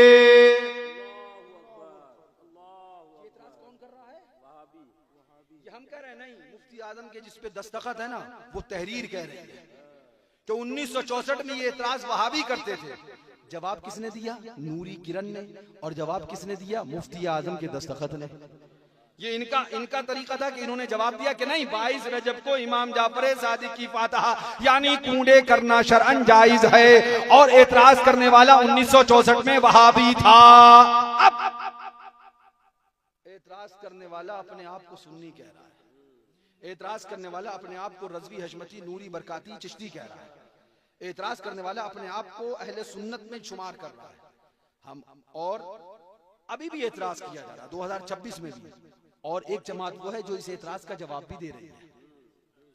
कौन कर रहा है? ये हम कह रहे हैं नहीं, मुफ्ती आजम के जिस पे दस्तखत है ना, वो तहरीर कह रही है कि 1964 में ये एतराज वहाबी करते थे। जवाब किसने दिया? नूरी किरण ने। और जवाब किसने दिया? मुफ्ती आजम के दस्तखत ने। ये इनका तरीका था कि इन्होंने जवाब दिया कि नहीं, 22 रजब को इमाम जाफर सादिक की फातहा यानी कूंडे करना शरअन जायज है, और एतराज करने वाला 1964 में वहाबी था। अब एतराज करने वाला अपने आप को सुन्नी कह रहा है, एतराज करने वाला अपने आप को रज़वी हशमती नूरी बरकाती चिश्ती कह रहा है, एतराज करने वाला अपने आप को अहले सुन्नत में शुमार कर रहा है। हम और अभी भी एतराज किया जा रहा है 2026 में भी। और एक जमात वो है जो इस एतराज का जवाब भी दे रही है।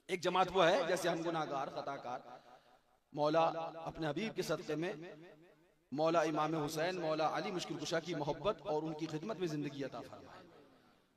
एक जमात वो है जैसे हम गुनाहगार खताकार, मौला अपने हबीब के सदक़े में मौला इमाम हुसैन मौला अली मुश्किल कुशा की मोहब्बत और उनकी खिदमत में जिंदगी अता फरमाए,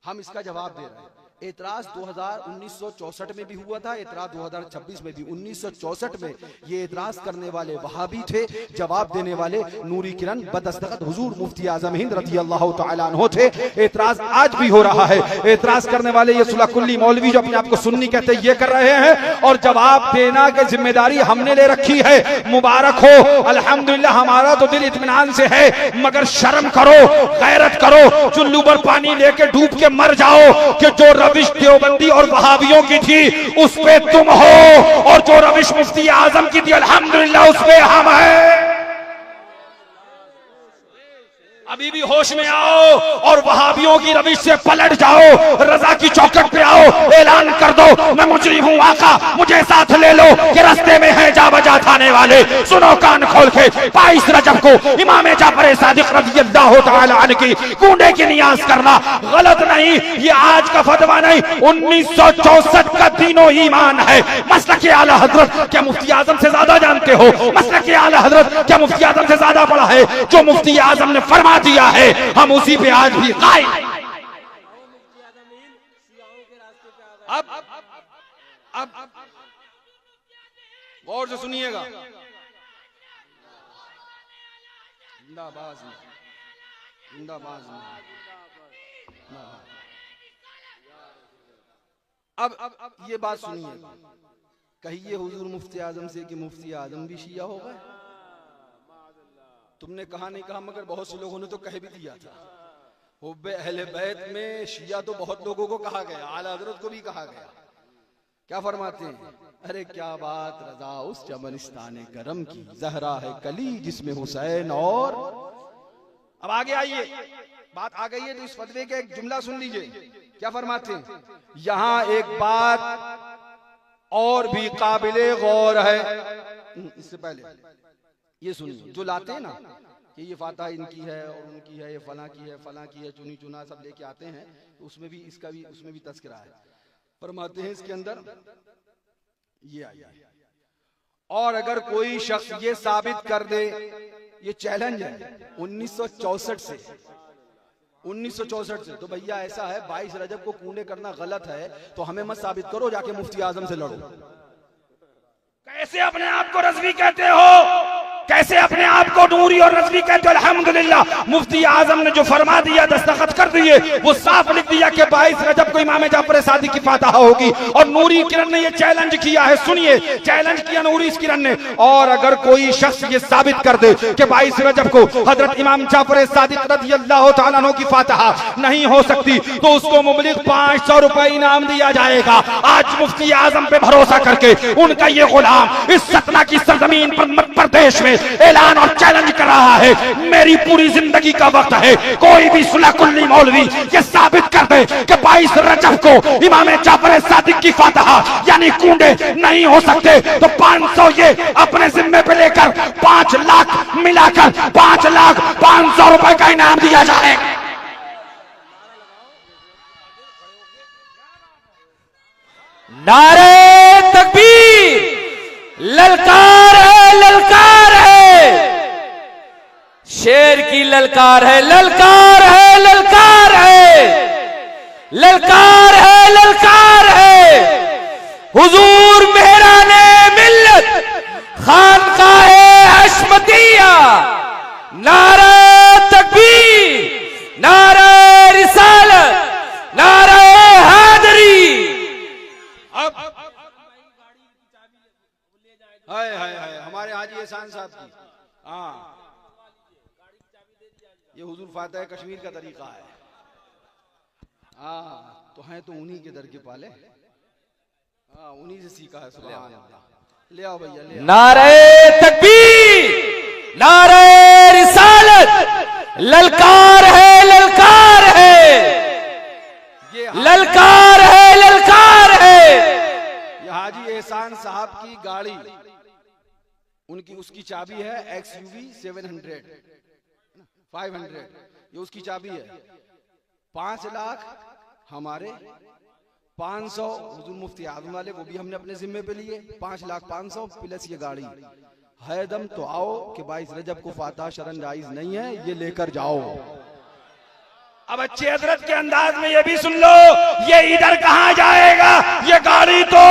हम इसका जवाब दे रहे हैं। एतराज 1964 में भी हुआ था, एतराज 2026 में भी। 1964 में ये एतराज करने वाले वहाबी थे, जवाब देने वाले नूरी किरण बदस्तखत हुजूर मुफ्ती आजम हिंद रज़ी अल्लाह तआला अन्हु थे। एतराज आज भी हो रहा है। एतराज करने वाले ये सुलकुल्ली मौलवी जो अपने आप को सुन्नी कहते हैं, ये कर रहे हैं, और जवाब देना की जिम्मेदारी हमने ले रखी है। मुबारक हो, अल्हम्दुलिल्लाह, हमारा तो दिल इत्मीनान से है, मगर शर्म करो, गैरत करो, चुल्लू पर पानी लेके डूब के मर जाओ कि जो रविश देवबंदी और वहाबियों की थी उस पे तुम हो, और जो रविश मुफ्ती आजम की थी अल्हम्दुलिल्लाह उस पे हम हैं। अभी भी होश में आओ और वहाबियों की रविश से पलट जाओ, रजा की चौखट पे आओ, ऐलान कर दो मैं मुजरिम हूँ आका, मुझे साथ ले लो कि रास्ते में है जा बजा थाने वाले। सुनो कान खोल के, 22 रजब को इमाम जाफर सादिक रज़ियल्लाहु तआला अन्हु की कूंडे की नियाज करना गलत नहीं, ये आज का फतवा नहीं, 1964 का दीनो ईमान है। मसलक आला हजरत क्या मुफ्ती आजम से ज्यादा जानते हो? मसलक आला हजरत क्या मुफ्ती आजम से ज्यादा पढ़ा है? जो मुफ्ती आजम ने फरमा दिया है हम उसी पे आज भी कायम। अब गौर से सुनिएगा, जिंदाबाद जिंदाबाद। अब ये बात सुनिए, कहिए हुजूर मुफ्ती आजम से कि मुफ्ती आजम भी शिया हो गए। तुमने कहा नहीं कहा, मगर बहुत से लोगों ने तो कह भी दिया था। हुब्बे अहले बैत में शिया तो बहुत लोगों को कहा गया, आला हजरत को भी कहा गया। क्या फरमाते हैं? अरे क्या बात रजा उस चमनिस्ताने गरम की, जहरा है कली जिसमें हुसैन। और अब आगे आइए, बात आ गई है तो इस फतवे का एक जुमला सुन लीजिए। क्या फरमाते हैं? यहाँ एक बात और भी काबिले गौर है। इससे पहले ये सुनिए, जो लाते हैं ना कि ये फातहा इनकी है और उनकी है, ये फलां की है, फलां की है, चुनी चुना सब लेके आते हैं, तो उसमें भी इसका भी उसमें भी तस्करा है। फरमाते हैं इसके अंदर ये आया, और अगर कोई शख्स ये साबित कर दे, ये चैलेंज है 1964 से, 1964 से, तो भैया ऐसा है 22 रजब को कूड़े करना गलत है, तो हमें मत साबित करो, जाके मुफ्ती आजम से लड़ो। कैसे अपने आप को रज़वी कहते हो, कैसे अपने आप को नूरी और रज़वी कहते हो? अल्हम्दुलिल्लाह मुफ्ती आजम ने जो फरमा दिया, दस्तखत कर दिए, वो साफ लिख दिया कि 22 रजब को इमाम जाफर सादिक की फातहा होगी। और नूरी किरण ने ये चैलेंज किया है, सुनिए, चैलेंज किया नूरी किरण ने, और अगर कोई शख्स ये साबित कर दे कि 22 रजब को हजरत इमाम जाफर सादिक रज़ियल्लाहु तआला अन्हु की फातहा नहीं हो सकती, तो उसको मुबलिग 500 रुपए इनाम दिया जाएगा। आज मुफ्ती आजम पे भरोसा करके उनका ये गुलाम इस सतना की सरजमीन पर मध्य प्रदेश में ऐलान और चैलेंज कर रहा है, मेरी पूरी जिंदगी का वक्त है, कोई भी सुलह कुल्ली मौलवी ये साबित कर दे कि 22 रजब को इमाम जाफर सादिक की फातहा यानी कूड़े नहीं हो सकते, तो 500 ये अपने जिम्मे पे लेकर 5 लाख मिलाकर 5,500,000 रुपए का इनाम दिया जाएगा। नारे तकबीर, ललकार है, ललकार है, शेर की ललकार है, ललकार है, ललकार है, ललकार है, ललकार है। हुजूर मेहराने मिल्लत खानकाहे हशमतिया, नारा तकबीर, नारा रिसालत, नारा हैदरी। हाय हाय हाय, हमारे हाजी एहसान साहब की, हाँ, ये हुजूर फातह कश्मीर का तरीका है। हाँ, तो हैं तो उन्हीं के दर के पाले, हाँ, उन्हीं से सीखा है। सुभान अल्लाह, ले आओ भैया, ले आओ। नारे तकबीर, नारे रिसालत, ललकार है, ललकार है, ये ललकार है, ललकार है। ये हाजी एहसान साहब की गाड़ी, उनकी उसकी चाबी है XUV 700 500, ये उसकी चाबी है। 5 लाख हमारे, 500 हुजूर मुफ्ती आजम वाले, वो भी हमने अपने जिम्मे पे लिए, 5,500,000 प्लस ये गाड़ी है। दम तो आओ कि 22 रजब को फातहा शरन जायज नहीं है, ये लेकर जाओ। अब अच्छे हजरत के अंदाज में ये भी सुन लो, ये इधर कहां जाएगा, ये गाड़ी तो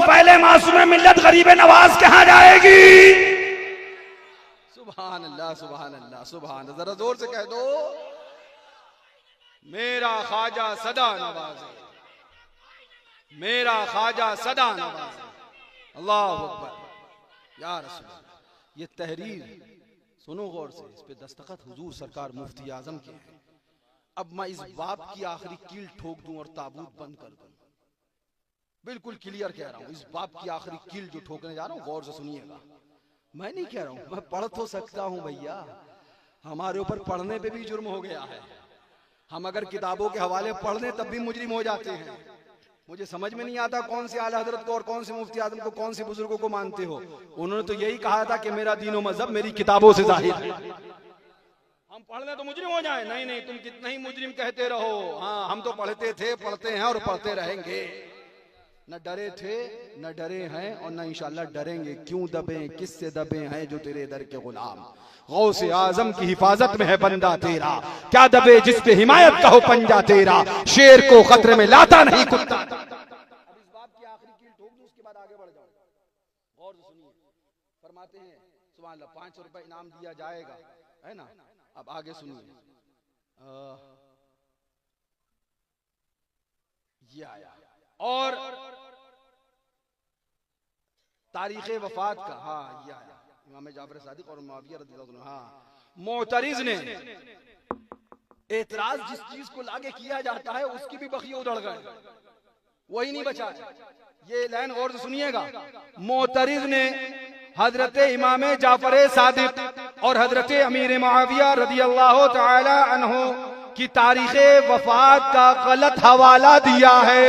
पहले मासूम मिल्लत गरीबे नवाज कहां जाएगी। सुभान अल्लाह, सुभान अल्लाह, सुभान अल्लाह, जरा जोर से कह दो, मेरा ख्वाजा सदा नवाज़े, मेरा ख्वाजा सदा नवाज़े। अल्लाह अकबर या रसूल अल्लाह। ये तहरीर सुनो गौर से, इस पे दस्तखत हुजूर सरकार मुफ्ती आजम के हैं। अब मैं इस बाप की आखिरी कील ठोक दूं और ताबूत बंद कर दूं, बिल्कुल क्लियर कह रहा हूं, इस बाप की आखिरी कील जो ठोकने जा रहा हूं, गौर से सुनिएगा। मैं नहीं कह रहा हूं, मैं पढ़ तो सकता हूं भैया, हमारे ऊपर पढ़ने पे भी जुर्म हो गया है। हम अगर किताबों के हवाले पढ़ लें तब भी मुजरिम हो जाते हैं। मुझे समझ में नहीं आता कौन से आला हजरत को और कौन से मुफ्ती आजम को, कौन से बुजुर्गों को मानते हो। उन्होंने तो यही कहा था कि मेरा दीन और मजहब मेरी किताबों से जाहिर है। हम पढ़ लें तो मुजरिम हो जाए, नहीं नहीं, तुम कितना ही मुजरिम कहते रहो, हाँ हम तो पढ़ते थे, पढ़ते हैं और पढ़ते रहेंगे। न डरे थे, न डरे हैं और न इंशाल्लाह डरेंगे। क्यों दबे, किससे दबे हैं जो तेरे दर के गुलाम। गौसे आजम की हिफाजत में है बंदा तेरा, क्या दबे जिस पे हिमायत का हो पंजा तेरा। शेर को खतरे में लाता नहीं कुत्ता। अब इस बात की आखिरी कील ठोक दूं, उसके बाद आगे बढ़ जाओ। गौर से सुनिए, फरमाते हैं सुभान अल्लाह, 500 रुपए इनाम दिया जाएगा, है ना। अब आगे सुनिए, ये आया और तारीखे वफात का, हाँ ये आया इमाम जाफर सादिक और मुआविया रज़ियल्लाहु अन्हु। हाँ, मोतरिज ने एतराज जिस चीज को लागे किया जाता है उसकी भी बखिए उधड़ गए, वही नहीं बचा। ये लाइन गौर से सुनिएगा, मोतरिज ने हजरत इमाम जाफर सादिक और हजरत अमीर मुआविया रज़ियल्लाहु ताला अन्हु की तारीखे वफात का गलत हवाला दिया है।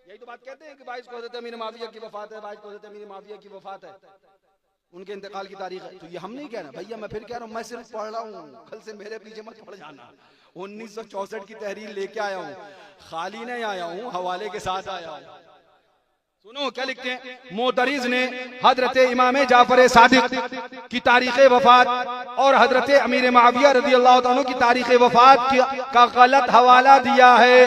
यही तो बात कहते हैं कि 22 को हजरत अमीर मुआविया की वफात है, 22 को हजरत अमीर मुआविया की वफात है। उनके इंतकाल की तारीख है। तो ये हम नहीं कह रहे भैया, मैं फिर कह रहा हूँ, मैं सिर्फ पढ़ रहा हूँ, कल से मेरे पीछे मत पड़ जाना। 1964 की तहरीर लेके आया हूँ, खाली नहीं आया हूँ, हवाले के साथ आया हूँ। सुनो क्या लिखते हैं मोतरिज ने हजरत इमाम जाफर सादिक की तारीख वफात और हजरत अमीर मुआविया रज़ी अल्लाह तआला की तारीख वफात का गलत हवाला दिया है।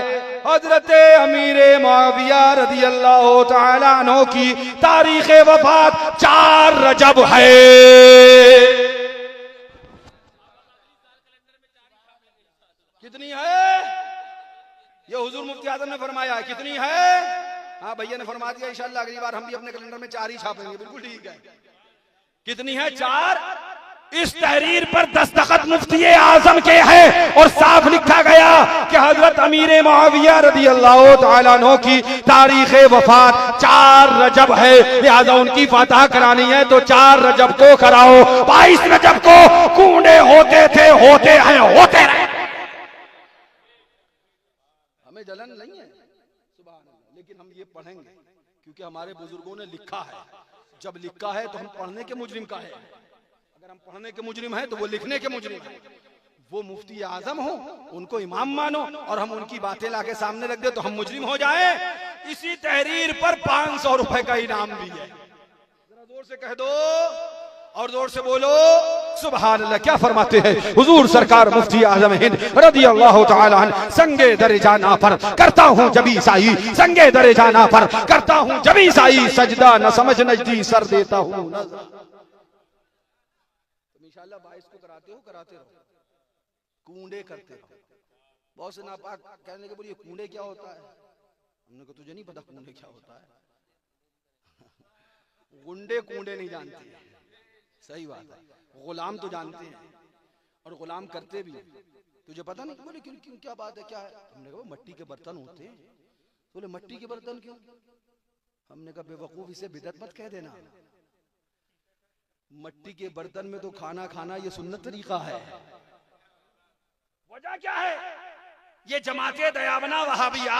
हजरत अमीर मुआविया रज़ी अल्लाह तआला अन्हु की तारीख वफात 4 रजब है। कितनी है? ये हुजूर मुफ्ती आजम ने फरमाया है। कितनी है? हाँ भैया ने फरमा दिया, इंशाअल्लाह अगली बार हम भी अपने कैलेंडर में 4 ही छापेंगे। बिल्कुल ठीक है। कितनी है? 4। इस तहरीर पर दस्तखत मुफ्ती आजम के हैं और साफ लिखा गया कि हजरत अमीर मुआविया रज़ी अल्लाह तआला अन्हु की तारीख वफात 4 रजब है। लिहाजा उनकी फतह करानी है तो 4 रजब को कराओ। 22 रजब को कूड़े होते थे, होते हैं, होते रहे। हमें जलन नहीं है, लेकिन हम ये पढ़ेंगे क्योंकि हमारे बुजुर्गों ने लिखा है। जब लिखा है तो हम पढ़ने के मुजरिम का है। अगर हम पढ़ने के मुजरिम हैं तो वो लिखने के मुजरिम है। वो मुफ्ती आजम हो, उनको इमाम मानो और हम उनकी बातें लाके सामने रख दे तो हम मुजरिम हो जाए। इसी तहरीर पर 500 रुपए का इनाम भी है। जरा जोर से कह दो और जोर से बोलो सुभान अल्लाह। क्या फरमाते हैं हुजूर सरकार मुफ्ती आजम हिंद रज़ी अल्लाह तआला अन्हु, संगे दरे जाना पर करता हूँ जबी साई, संगे दरे जाना पर करता हूँ जबी साई, सजदा न समझ नजदी सर देता हूँ। इंशाअल्लाह 22 को कराते हो, कराते रहो, कूंडे करते रहो। बहुत से नापाक कहने के बोलिए कूंडे क्या होता है? हमने कहा तुझे नहीं पता कूंडे क्या होता है? गुंडे कूंडे नहीं जानते। सही बात है, गुलाम तो जानते हैं और गुलाम करते भी। तुझे पता नहीं? बोले क्यों क्यों क्या बात है, क्या है? हमने कहा मट्टी के बर्तन होते हैं। बोले मट्टी के बर्तन क्यों? हमने कहा बेवकूफ, इसे बिदअत मत कह देना। मट्टी के बर्तन में तो खाना खाना ये सुन्नत तरीका है। वजह क्या है? ये जमाते दयावना वहाबिया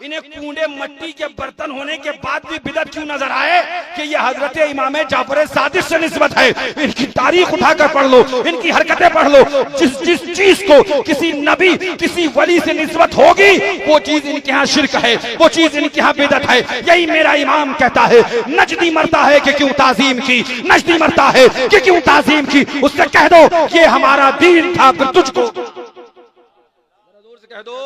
इन्हें कूड़े मट्टी के बर्तन होने के बाद भी बिदअत क्यों नजर आए कि ये हजरत इमाम जाफर सादिक से निस्बत है। इनकी तारीख उठाकर पढ़ लो, इनकी हरकतें पढ़ लो। जिस जिस चीज को किसी नबी किसी वली से निस्बत होगी वो चीज इनके यहाँ शिरक है, वो चीज इनके यहाँ बिदअत है। यही मेरा इमाम कहता है। नजदी मरता है कि क्यों ताजीम की, नजदी मरता है कि क्यों ताजीम की। उससे कह दो ये हमारा दीन था, फिर तुझको जोर से कह दो।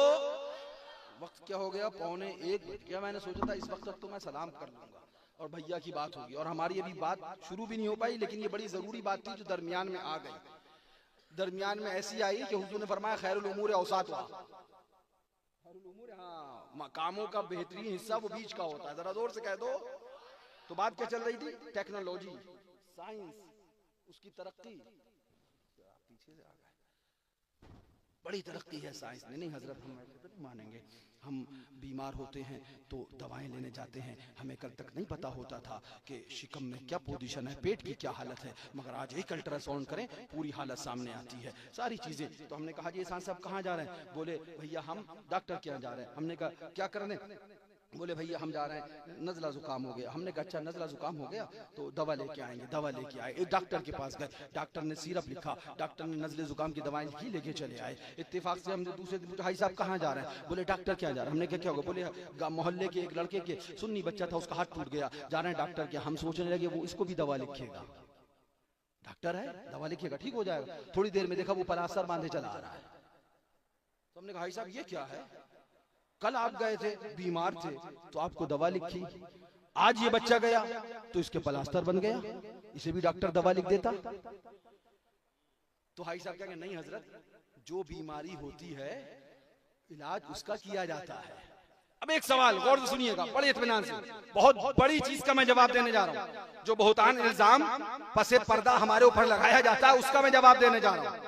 वक्त क्या हो गया? 1:15। क्या मैंने सोचा था इस वक्त तक तो मैं सलाम कर लूंगा और भैया की बात होगी और हमारी अभी बात शुरू भी नहीं हो पाई, लेकिन ये बड़ी जरूरी बात थी जो दरमियान में आ गई। दरमियान में ऐसी आई कि हुजूर ने फरमाया खैरुल उमूर औसातुहा। खैरुल उमूर, हाँ, कामों का बेहतरीन हिस्सा वो बीच का होता है। जरा जोर से कह दो। तो बात क्या चल रही थी? टेक्नोलॉजी, साइंस, उसकी तरक्की। पीछे से आ गए। बड़ी तरक्की है साइंस ने। नहीं हजरत, हम ऐसे तो मानेंगे। हम बीमार होते हैं तो दवाएं लेने जाते हैं, हमें कल तक नहीं पता होता था कि शिकम में क्या पोजीशन है, पेट की क्या हालत है, मगर आज एक अल्ट्रासाउंड करें पूरी हालत सामने आती है, सारी चीजें। तो हमने कहा जी एहसान साहब कहाँ जा रहे हैं? बोले भैया हम डॉक्टर के यहाँ जा रहे हैं। हमने कहा क्या करने? बोले भैया हम जा रहे हैं, नजला जुकाम हो गया। हमने कहा अच्छा नजला जुकाम हो गया तो दवा लेके आएंगे। दवा लेके आए, एक डॉक्टर के पास गए, डॉक्टर ने सिरप लिखा, डॉक्टर ने नजले जुकाम की दवाएं लिखी, लेके चले आए। इत्तेफाक से हमने दूसरे दिन पूछा भाई साहब कहाँ जा रहे हैं? बोले डॉक्टर क्या जा रहे हैं। हमने कहा क्या होगा? बोले मोहल्ले के एक लड़के के सुन्नी बच्चा था, उसका हाथ टूट गया, जा रहे हैं डॉक्टर के। हम सोचने लगे वो इसको भी दवा लिखेगा, डॉक्टर है दवा लिखेगा ठीक हो जाएगा। थोड़ी देर में देखा वो पलास्तर बांधे चला आ रहा है। तो हमने कहा भाई साहब ये क्या है? कल आप गए थे, बीमार थे तो आपको दवा लिखी, आज ये बच्चा गया तो इसके प्लास्टर बन गया, इसे भी डॉक्टर दवा लिख देता। तो भाई साहब क्या कहें? नहीं हजरत, जो बीमारी होती है इलाज उसका किया जाता है। अब एक सवाल गौर से सुनिएगा, बड़े इत्मीनान से, बहुत बड़ी चीज का मैं जवाब देने जा रहा हूं। जो बहुतान इल्जाम पसे पर्दा हमारे ऊपर लगाया जाता है उसका मैं जवाब देने जा रहा हूं।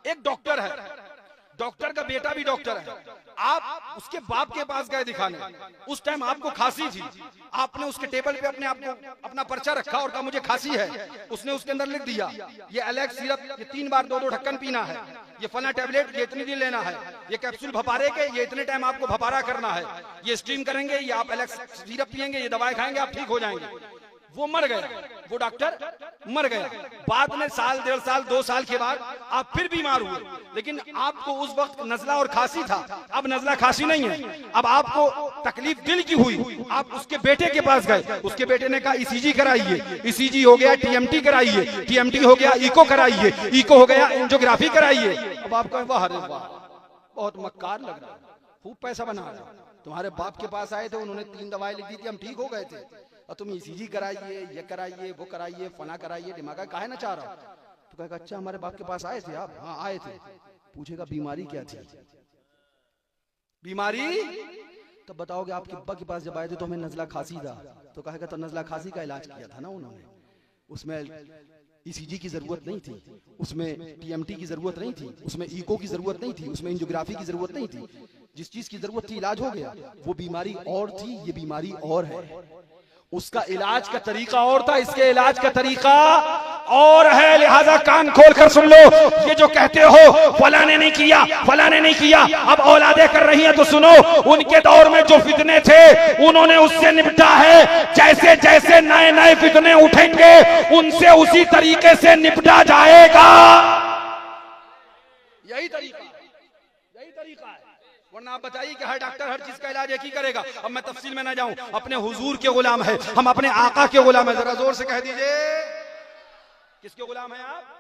एक डॉक्टर है, डॉक्टर का बेटा भी डॉक्टर है, आप उसके बाप के पास गए दिखाने, उस टाइम आपको खांसी थी, आपने उसके टेबल पे अपने आप को अपना पर्चा रखा और कहा मुझे खांसी है। उसने उसके अंदर लिख दिया ये एलेक्स सिरप, ये 3 बार 2-2 ढक्कन पीना है, ये फला टैबलेट ये इतनी दिन लेना है, ये कैप्सूल भपारे के ये इतने टाइम आपको भपारा करना है, ये स्टीम करेंगे, ये आप एलेक्स सिरप पियेंगे, ये दवाई खाएंगे आप ठीक हो जाएंगे। वो मर गया, वो डॉक्टर मर गया। बाद में साल, 1.5 साल, 2 साल के बाद आप फिर बीमार हुए, लेकिन आपको उस वक्त नजला और खांसी था, अब नजला खांसी नहीं है। अब आपको तकलीफ दिल की हुई, आप उसके बेटे के पास गए, उसके बेटे ने कहा ईसीजी कराइए, ईसीजी हो गया, टीएमटी कराइए, टीएमटी हो गया, इको कराइए, इको हो गया, एंजियोग्राफी कराइए। अब आप कहें वाह रे वाह, बहुत मक्कार लग रहा है, खूब पैसा बना रहा है। तुम्हारे बाप के पास आए थे, उन्होंने 3 दवाएं लिख दी थी, हम ठीक हो गए थे, और तुम ईसीजी कराइए, ये कराइए, वो कराइए, फना कराइए, दिमाग काहे ना चाह रहा। तो कहेगा अच्छा हमारे बाप के पास आए थे आप? हाँ आए थे। पूछेगा बीमारी क्या थी? बीमारी तब बताओगे आपके अब्बा के पास जब आए थे तो हमें नजला खांसी था, तो कहेगा तो नजला खांसी का इलाज किया था ना उन्होंने, उसमें ईसीजी की जरूरत नहीं थी, उसमें टीएमटी की जरूरत नहीं थी, उसमें इको की जरूरत नहीं थी, उसमें एंजियोग्राफी की जरूरत नहीं थी। जिस चीज की जरूरत थी इलाज हो गया। वो बीमारी और थी, ये बीमारी और है, उसका इलाज का तरीका और था, इसके इलाज का तरीका और है। लिहाजा कान खोल कर सुन लो, ये जो कहते हो फलाने नहीं किया, फलाने नहीं किया, अब औलादे कर रही हैं, तो सुनो, उनके दौर में जो फितने थे उन्होंने उससे निपटा है। जैसे जैसे नए नए फितने उठेंगे उनसे उसी तरीके से निपटा जाएगा। यही तरीका है, वरना आप बताइए कि हर डॉक्टर हर चीज का इलाज एक ही करेगा। अब मैं तफसील में ना जाऊं, अपने हुजूर के गुलाम है हम, अपने आका के गुलाम है। जरा जोर से कह दीजिए किसके गुलाम है आप?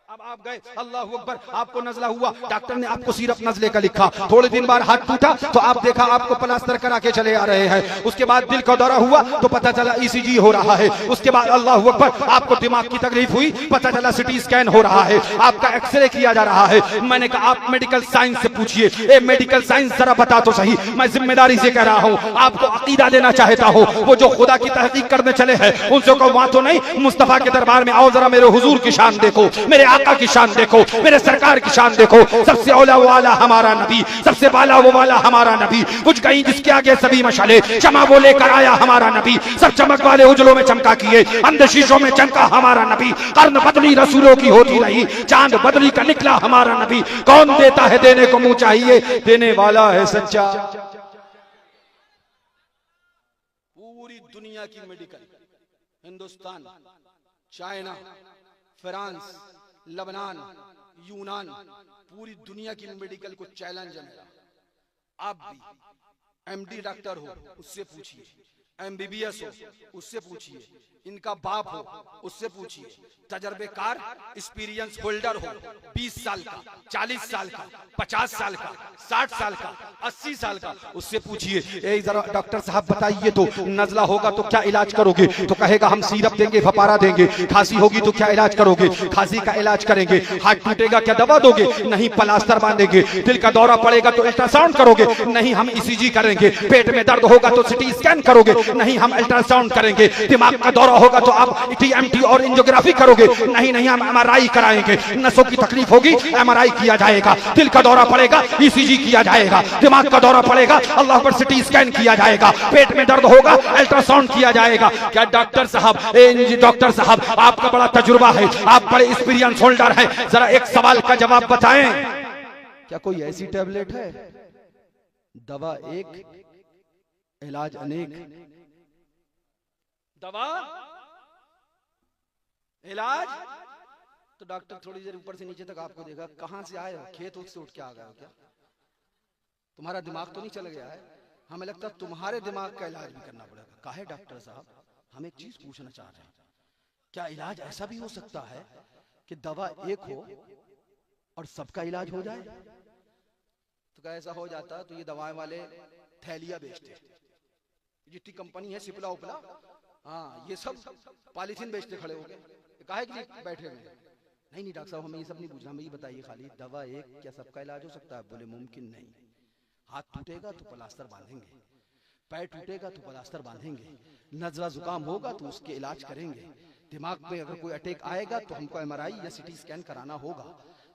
अब आप गए, अल्लाह अकबर, आपको नजला हुआ, डॉक्टर ने आपको सिरप नजले का लिखा, थोड़े दिन बाद हाथ टूटा तो आप देखा आपको प्लास्टर करा के चले आ रहे हैं। उसके बाद दिल का दौरा हुआ तो पता चला ईसीजी हो रहा है। उसके बाद अल्लाह अकबर, आपको दिमाग की तकलीफ हुई, पता चला सिटी स्कैन हो रहा है, आपका एक्सरे किया जा रहा है। मैंने कहा आप मेडिकल साइंस से पूछिए, ए मेडिकल साइंस जरा बता तो सही, मैं जिम्मेदारी से कह रहा हूँ, आपको अकीदा देना चाहता हूँ। वो जो खुदा की तहकीक करने चले हैं उनसे को वहां तो नहीं, मुस्तफा के दरबार में आओ, जरा मेरे हुजूर की शान देखो, मेरे आका की शान देखो, मेरे सरकार की शान देखो। सबसे औला वो वाला हमारा नबी, सबसे बाला वो वाला हमारा नबी, कुछ कहीं जिसके आगे सभी मशाले, क्षमा वो लेकर आया हमारा नबी, सब चमक वाले उजलों में चमका किए, अंध शीशों में चमका हमारा नबी, कर्न बदली रसूलों की होती रही, चांद बदली का निकला हमारा नबी। कौन देता है देने को मुंह चाहिए, देने वाला है सच्चा। पूरी दुनिया की मेडिकल, हिंदुस्तान, चाइना, फ्रांस, लबनान, यूनान, पूरी दुनिया की मेडिकल को चैलेंज है मेरा। आप भी एमडी डॉक्टर हो उससे पूछिए, एमबीबीएस हो उससे पूछिए, इनका बाप हो उससे पूछिए, तजर्बेकार एक्सपीरियंस होल्डर हो, 20 साल का, 40 साल का, 50 साल का, 60 साल का, 80 साल का, उससे पूछिए, ए जरा डॉक्टर साहब बताइए तो नजला होगा तो क्या इलाज करोगे? तो कहेगा हम सिरप देंगे, फपारा देंगे। खांसी होगी तो क्या इलाज करोगे? खांसी का इलाज करेंगे। हाथ टूटेगा क्या दवा दोगे? नहीं, प्लास्टर बांधेंगे। दिल का दौरा पड़ेगा तो अल्ट्रासाउंड करोगे? नहीं, हम ईसीजी करेंगे। पेट में दर्द होगा तो सिटी स्कैन करोगे? नहीं, हम अल्ट्रासाउंड करेंगे। दिमाग का दौरा होगा तो आप टीएमटी और एंजियोग्राफी करोगे? नहीं नहीं, हम एमआरआई कराएंगे। नसों की तकलीफ होगी, एमआरआई किया जाएगा। दिल का दौरा पड़ेगा, ईसीजी किया जाएगा। दिमाग का दौरा पड़ेगा, अल्लाह पर सिटी स्कैन किया जाएगा। पेट में दर्द होगा, अल्ट्रासाउंड किया जाएगा। क्या डॉक्टर साहब, डॉक्टर साहब आपका बड़ा तजुर्बा है, आप बड़े एक्सपीरियंस होल्डर हैं, जरा एक सवाल का जवाब बताएं, क्या कोई ऐसी टैबलेट है, दवा एक इलाज अनेक? दवा इलाज तो डॉक्टर थोड़ी देर ऊपर से नीचे तक आपको देखा, कहां से आए हो? खेत से उठ के आ गए हो क्या? तुम्हारा दिमाग तो नहीं चल गया है? हमें लगता है तुम्हारे दिमाग का इलाज भी करना पड़ेगा। काहे डॉक्टर साहब, हम एक चीज पूछना चाह रहे हैं, क्या इलाज ऐसा भी हो सकता है कि दवा एक हो और सबका इलाज हो जाए? तो क्या ऐसा हो जाता तो ये दवाएं वाले थैलियां बेचते, जितनी कंपनी है सिपला उपला, हाँ ये सब पॉलीथीन बेचते खड़े हो गए, काहे के लिए बैठे हुए? नहीं नहीं डॉक्टर साहब, हमें ये सब नहीं पूछना, हमें ये बताइए खाली, दवा एक क्या सबका इलाज हो सकता है? बोले मुमकिन नहीं। हाथ टूटेगा तो प्लास्टर बांधेंगे, पैर टूटेगा तो प्लास्टर बांधेंगे, नजला जुकाम होगा तो उसके इलाज करेंगे, दिमाग में अगर कोई अटैक आएगा तो हमको एमआरआई या सिटी स्कैन कराना होगा,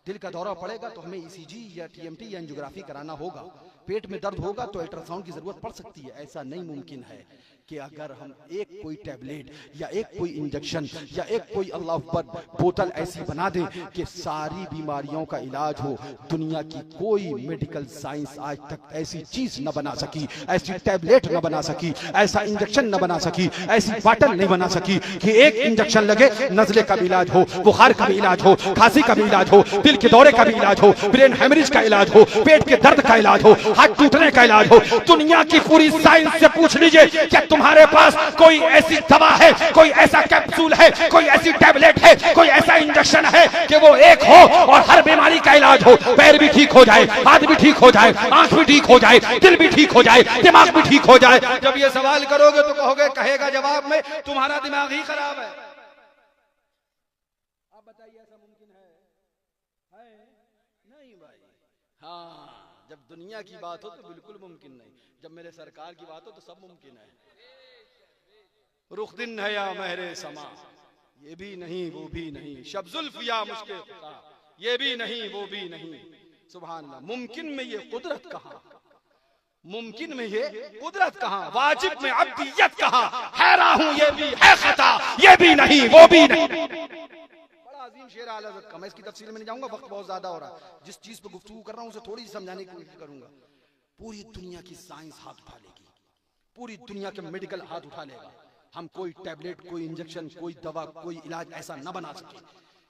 दिल का दौरा पड़ेगा तो हमें ईसीजी या टीएमटी या एंजियोग्राफी कराना होगा, पेट में दर्द होगा तो अल्ट्रासाउंड की जरूरत पड़ सकती है। ऐसा नहीं मुमकिन है कि अगर हम एक कोई टैबलेट या एक कोई इंजेक्शन या एक कोई अल्लाह पर बोतल ऐसी बना दें कि सारी बीमारियों का इलाज हो। दुनिया की कोई मेडिकल साइंस आज तक ऐसी चीज न बना सकी, ऐसी टैबलेट न बना सकी, ऐसा इंजेक्शन न बना सकी, ऐसी बॉटल नहीं बना सकी कि एक इंजेक्शन लगे नजले का भी इलाज हो, बुखार का भी इलाज हो, खांसी का भी इलाज हो, दिल के दौरे का भी इलाज हो, ब्रेन हेमरेज का इलाज हो, पेट के दर्द का इलाज हो, हाथ टूटने का इलाज हो। दुनिया की पूरी साइंस से पूछ लीजिए क्या तुम्हारे पास कोई ऐसी दवा है, कोई ऐसा कैप्सूल है, कोई ऐसी टैबलेट है, कोई ऐसा इंजेक्शन है कि वो एक हो और हर बीमारी का इलाज हो। पैर भी ठीक हो जाए, हाथ भी ठीक हो जाए, आंख भी ठीक हो जाए, दिल भी ठीक हो जाए, दिमाग भी ठीक हो जाए। जब ये सवाल करोगे तो कहोगे, कहेगा जवाब में, तुम्हारा दिमाग ही खराब है। आप बताइए ऐसा मुमकिन है नहीं भाई। हाँ, जब दुनिया की बात हो तो बिल्कुल मुमकिन नहीं, जब मेरे सरकार की बात हो तो सब मुमकिन है। रुख दिन है या महरे समा, ये भी नहीं वो भी नहीं, शब जुल्फ या मुश्किल खुदा, ये भी नहीं वो भी नहीं। सुभान अल्लाह। मुमकिन में ये कुदरत कहाँ, मुमकिन में ये कुदरत कहाँ, वाजिब में अब्दियत कहाँ, हैरान हूं ये भी है खता, ये भी नहीं वो भी नहीं। बड़ा अजीम शेर आला हज़रत का, मैं इसकी तफसील में नहीं जाऊंगा, वक्त बहुत ज्यादा हो रहा है। जिस चीज पे गुफ्तगू कर रहा हूं उसे थोड़ी सी समझाने की कोशिश करूंगा। पूरी दुनिया की साइंस हाथ उठा लेगी, पूरी दुनिया के मेडिकल हाथ उठा लेगा। हम कोई टैबलेट, कोई इंजेक्शन, कोई दवा, कोई इलाज ऐसा न बना सके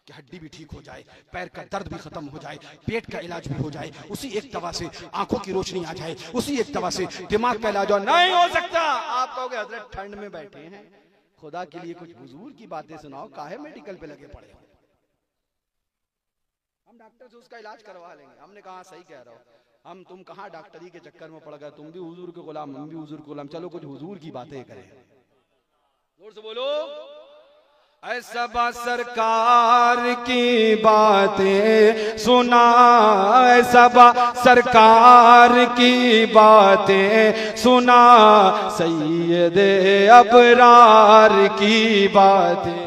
कि हड्डी भी ठीक हो जाए, पैर का दर्द भी खत्म हो जाए, पेट का इलाज भी हो जाए, उसी एक दवा से आंखों की रोशनी आ जाए, उसी एक दवा से दिमाग का इलाज हो। नहीं हो सकता। आप कहोगे हजरत ठंड में बैठे हैं, खुदा के लिए कुछ हुजूर की बातें सुनाओ, काहे मेडिकल पे लगे पड़े हो। हम डॉक्टर से उसका इलाज करवा लेंगे। हमने कहा सही कह रहा हो, हम तुम कहाँ डॉक्टरी के चक्कर में पड़ गए, तुम भी हुजूर के गुलाम, हम भी हुजूर के गुलाम। चलो कुछ हुजूर की बातें करें, जोर से बोलो। ऐसा सरकार की बातें सुना, ऐसा सरकार की बातें सुना, सैयदे अबरार की बातें।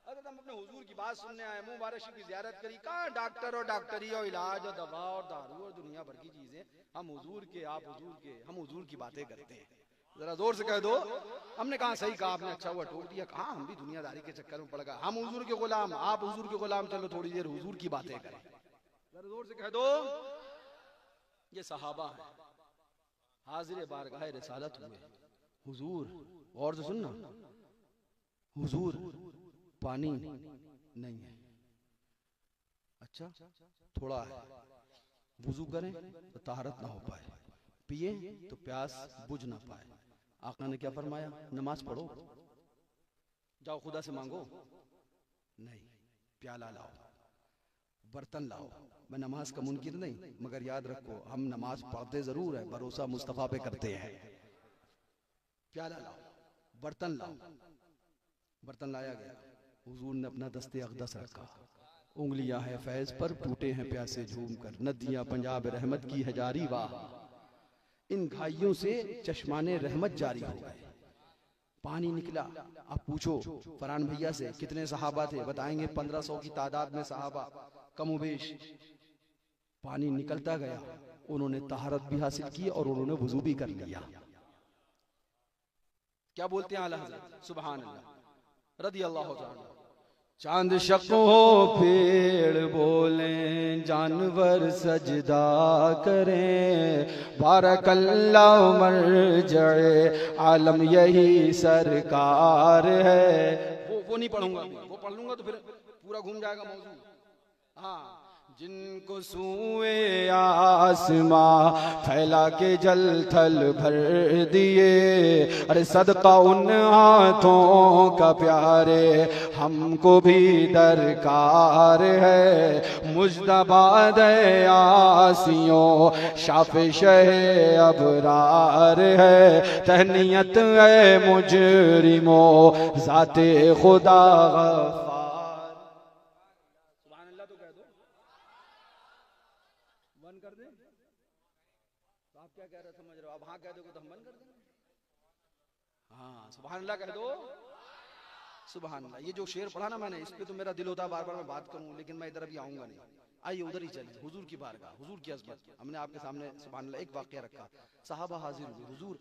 अगर हम अपने हुजूर की बात सुनने आए, मुबारक की जियारत करी, कहाँ डॉक्टर और डॉक्टरी और इलाज और दवा और दारू और दुनिया भर की चीजें। हम हुजूर के, आप हुजूर के, हम हुजूर की बातें करते हैं। जरा जोर से कह दो। हमने कहा सही कहा आपने, अच्छा हुआ टोक दिया। कहा हम भी दुनियादारी के चक्कर में पड़ गए। हम हुजूर के गुलाम, आप हुजूर के गुलाम। चलो थोड़ी देर हुजूर की बातें करें। जरा जोर से कह दो। ये सहाबा है, हाजिर बारगाह रिसालत हुए। हुजूर, और से सुनना, हुजूर पानी नहीं है, अच्छा थोड़ा है, वुजू करें तो ताहरत ना हो पाए, पिए तो प्यास बुझ ना पाए। आका ने क्या फरमाया? नमाज पढ़ो, जाओ खुदा से मांगो। नहीं, प्याला लाओ, बर्तन लाओ। मैं नमाज का मुनकिर नहीं, मगर याद रखो हम नमाज पढ़ते जरूर है, भरोसा मुस्तफा पे करते हैं। प्याला लाओ, बर्तन लाओ। बर्तन लाया गया, हुजूर ने अपना दस्ते अक़दस रखा, उंगलियां हैं फैज पर, टूटे हैं प्यासे झूम कर, नदियां पंजाब रहमत की है जारी, वाह। इन घाइयों से चश्माने रहमत जारी हो गए, पानी निकला। आप पूछो फरहान भैया से कितने सहाबा थे, बताएंगे 1500 की तादाद में सहाबा कमोबेश। पानी निकलता गया, उन्होंने तहारत भी हासिल की और उन्होंने वुजू भी कर लिया। क्या बोलते हैं आला हज़रत, सुभान अल्लाह रदी अल्लाह ताला। चांद शक हो पेड़ बोले, जानवर सजदा करें, बारकल्लाह मरजए आलम यही सरकार है। वो नहीं पढ़ूंगा, वो पढ़ लूंगा तो फिर पूरा घूम जाएगा मौजू। हाँ, जिनको सूए आसमां फैला के जल थल भर दिए, अरे सदका उन हाथों का प्यारे, हमको भी दरकार है। मुजतबाद आसियों शाफ़े शहे अबरार है, तहनियत है मुजरिमो ज़ाते खुदा गफ़ार। बंद कर दें तो आप क्या कह रहे समझ रहे हो? आप हाँ कह दोगे तो हम बंद कर देंगे। हाँ सुभान अल्लाह कह दो, सुभान अल्लाह। ये जो शेर पढ़ा ना मैंने, इस पे तो मेरा दिल होता है बार बार मैं बात करूं, लेकिन मैं इधर अभी आऊंगा नहीं। आइए उधर ही चले, हुजूर की बारगाह, हुजूर की अज़मत। हमने आपके सामने सुभान अल्लाह एक वाक़या रखा। सहाबा हाजिर हुए, हुजूर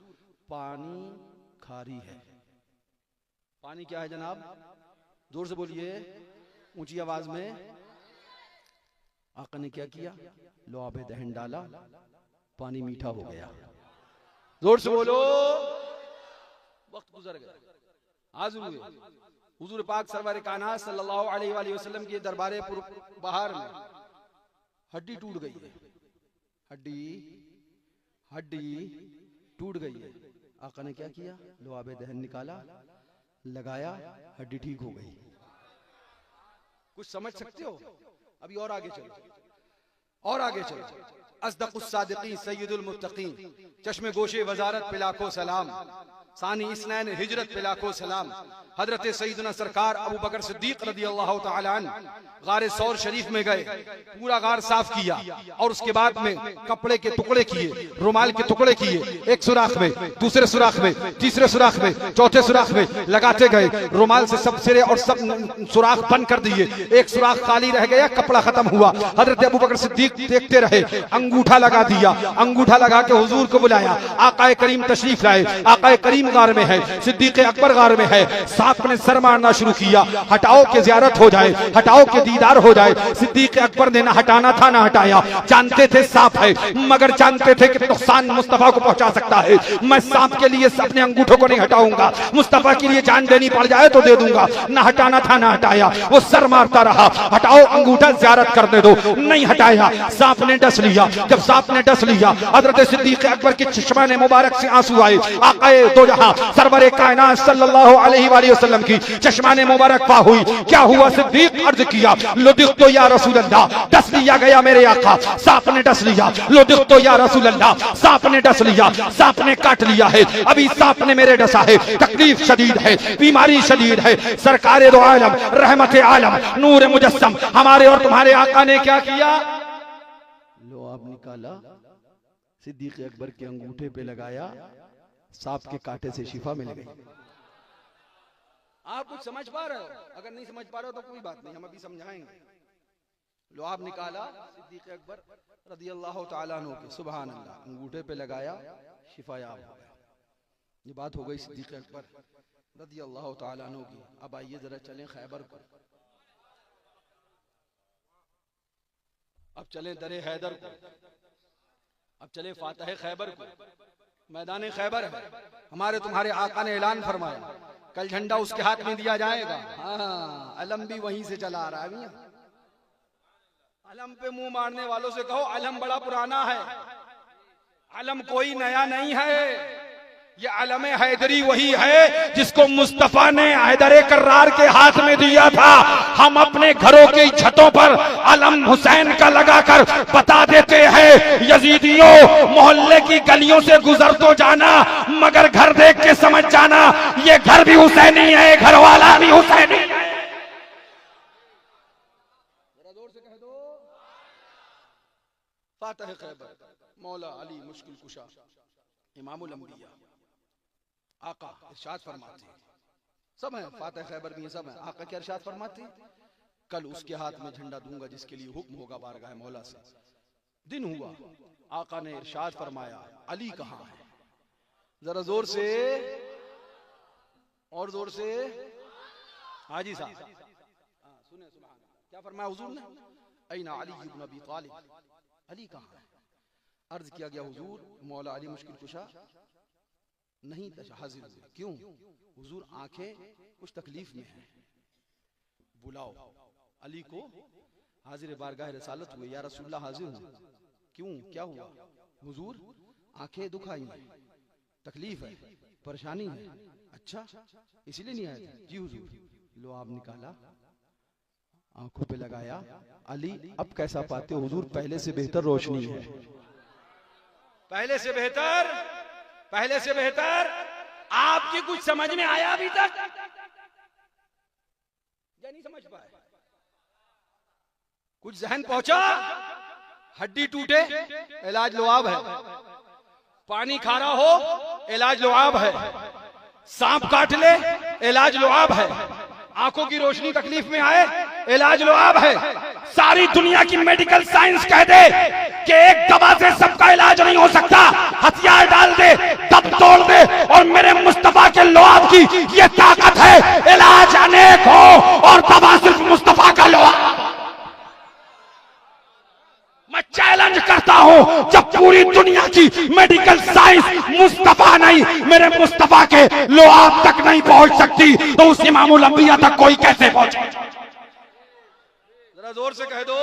पानी खारी है। पानी क्या है जनाब? जोर से बोलिए, ऊंची आवाज में। आका ने क्या किया? लुआब दहन डाला, पानी मीठा हो गया। जोर से बोलो। वक्त गुजर गया, हाजिर हुए हुजूर पाक सरवर कायनात सल्लल्लाहु अलैहि वसल्लम के दरबारे बाहर में हड्डी टूट गई है, हड्डी टूट गई है। आका ने क्या किया? लुआब दहन निकाला, लगाया, हड्डी ठीक हो गई। कुछ समझ सकते हो? अभी और आगे चलो, अस्दकुस सादिकीन सय्यदुल मुत्तकीन, चश्मे गोशे वजारत पे लाखों सलाम, सानी इसनैन हिजरत पे लाखों सलाम, हजरत सईदना सरकार अबू बकर सिद्दीक रज़ी अल्लाह तआला अन्हु गारे सौर शरीफ में गए, पूरा गार साफ किया और उसके बाद में कपड़े के टुकड़े किए, रुमाल के टुकड़े किए, एक सुराख में, दूसरे सुराख में, तीसरे सुराख में, चौथे सुराख में लगाते गए। रुमाल से सब सिरे और सब सुराख बंद कर दिए, एक सुराख खाली रह गया, कपड़ा खत्म हुआ। हजरत अबू बकर सिद्दीक देखते रहे, अंगूठा लगा दिया, अंगूठा लगा के हुजूर को बुलाया। आकाए करीम तशरीफ लाए, आकाए करीम गार में है, सिद्दीक अकबर गार में है। सांप ने सर मारना शुरू किया, हटाओ के ज़ियारत हो जाए, हटाओ के दीदार हो जाए। सिद्दीक अकबर ने ना हटाना था ना हटाया, जानते थे सांप है, मगर जानते थे कि नुकसान मुस्तफा को पहुंचा सकता है। मैं सांप के लिए अपने अंगूठों को नहीं हटाऊंगा, मुस्तफा के लिए जान देनी पड़ जाए तो दे दूंगा। ना हटाना था ना हटाया, वो सर मारता रहा, हटाओ अंगूठा ज़ियारत करने दो, नहीं हटाया। सांप ने डस लिया, जब सांप ने डस लिया, हजरत सिद्दीक अकबर के चश्मे मुबारक से आंसू आए। आकाए दो जहां सरवरे कायनात सल्लल्लाहु अलैहि वसल्लम की चश्माने मुबारक पा हुई। क्या हुआ? सिद्दीक अर्ज किया, लुदिक तो या रसूल अल्लाह, डस लिया गया मेरे आका, सांप ने डस लिया। लुदिक तो या रसूल अल्लाह, सांप ने डस लिया, सांप ने काट लिया है, अभी सांप ने मेरे डसा है, तकलीफ शदीद है, बीमारी शदीद है। सरकारे दो आलम, रहमत आलम, नूर मुजस्सम, हमारे और तुम्हारे आका ने क्या किया? लुआब निकाला, सिद्दीक अकबर के अंगूठे पे लगाया, सांप के कांटे से शिफा मिल गई। आप कुछ समझ पा रहे हो? अगर नहीं समझ पा रहे हो तो कोई बात नहीं, हम अभी समझाएंगे। लुआब निकाला, सिद्दीक अकबर रज़ी अल्लाह तआला अन्हु के, सुभान अल्लाह, अंगूठे पे लगाया, शिफायाब हो गया। ये बात हो गई सिद्दीक अकबर रज़ी अल्लाह तआला अन्हु की। अब आइए जरा चलें खैबर को, अब चलें दरे हैदर को, अब चले फातह खैबर को। मैदान खैबर है, हमारे तुम्हारे आका ने ऐलान फरमाया, कल झंडा उसके हाथ में दिया जाएगा। हाँ, अलम भी वहीं से चला आ रहा है। अलम पे मुंह मारने वालों से कहो, अलम बड़ा पुराना है, अलम कोई नया नहीं है। ये अलम हैदरी वही है जिसको मुस्तफा ने हैदर कर्रार के हाथ में दिया था। हम अपने घरों की छतों पर अलम हुसैन का लगाकर बता देते हैं, यजीदियों मोहल्ले की गलियों से गुजर तो जाना, मगर घर देख के समझ जाना, ये घर भी हुसैनी है, घर वाला भी हुसैनी है। जरा जोर से कह दो, फातह खैबर मौला अली मुश्किल कुशा इमामुल अंबिया आका इरशाद फरमाते, सब है फातह खैबर भी सब है। आका क्या इरशाद फरमाते, कल उसके हाथ में झंडा दूंगा जिसके लिए हुक्म होगा बारगाह मौला से। दिन हुआ, आका ने इरशाद फरमाया, अली कहाँ है? जरा जोर से और जोर से, हाजी साहब सुने, सुभान अल्लाह। क्या फरमाया हुजूर ने? ऐना अली इब्न अबी तालिब, अली कहाँ है? अर्ज किया गया, हुजूर मौला अली मुश्किल कुशा नहीं हाजिर हुए। क्यों? हुजूर आंखें कुछ तकलीफ में हैं, बुलाओ। अली को हाजिर बारगाह रिसालत हुए, या रसूलुल्लाह हाजिर हूं। क्यों, क्या हुआ? हुजूर आंखें दुखाई हैं, तकलीफ है, परेशानी है। अच्छा, इसीलिए नहीं आए थे? जी हुजूर। लो आप निकाला, आंखों पे लगाया। अली अब कैसा पाते हो? हुजूर पहले से बेहतर रोशनी है, पहले से बेहतर, पहले से बेहतर। आपकी कुछ समझ में आया अभी तक या नहीं समझ पाए? कुछ जहन पहुंचा? हड्डी टूटे इलाज लुआब है, पानी खारा हो इलाज लुआब है, सांप काट ले इलाज लुआब है, आंखों की रोशनी तकलीफ में आए इलाज लुआब है, सारी दुनिया की मेडिकल साइंस कह दे कि एक दवा से सबका इलाज नहीं हो सकता, हथियार डाल दे, दब तोड़ दे, और मेरे मुस्तफा के लुआब की ये ताकत है, इलाज अनेक हो और दवा सिर्फ मुस्तफा का लुआब। मैं चैलेंज करता हूं, जब पूरी दुनिया की मेडिकल साइंस मुस्तफा नहीं मेरे मुस्तफा के लुआब तक नहीं पहुंच सकती, तो उस इमामुल अंबिया तक कोई कैसे पहुंचे? जरा जोर से कह दो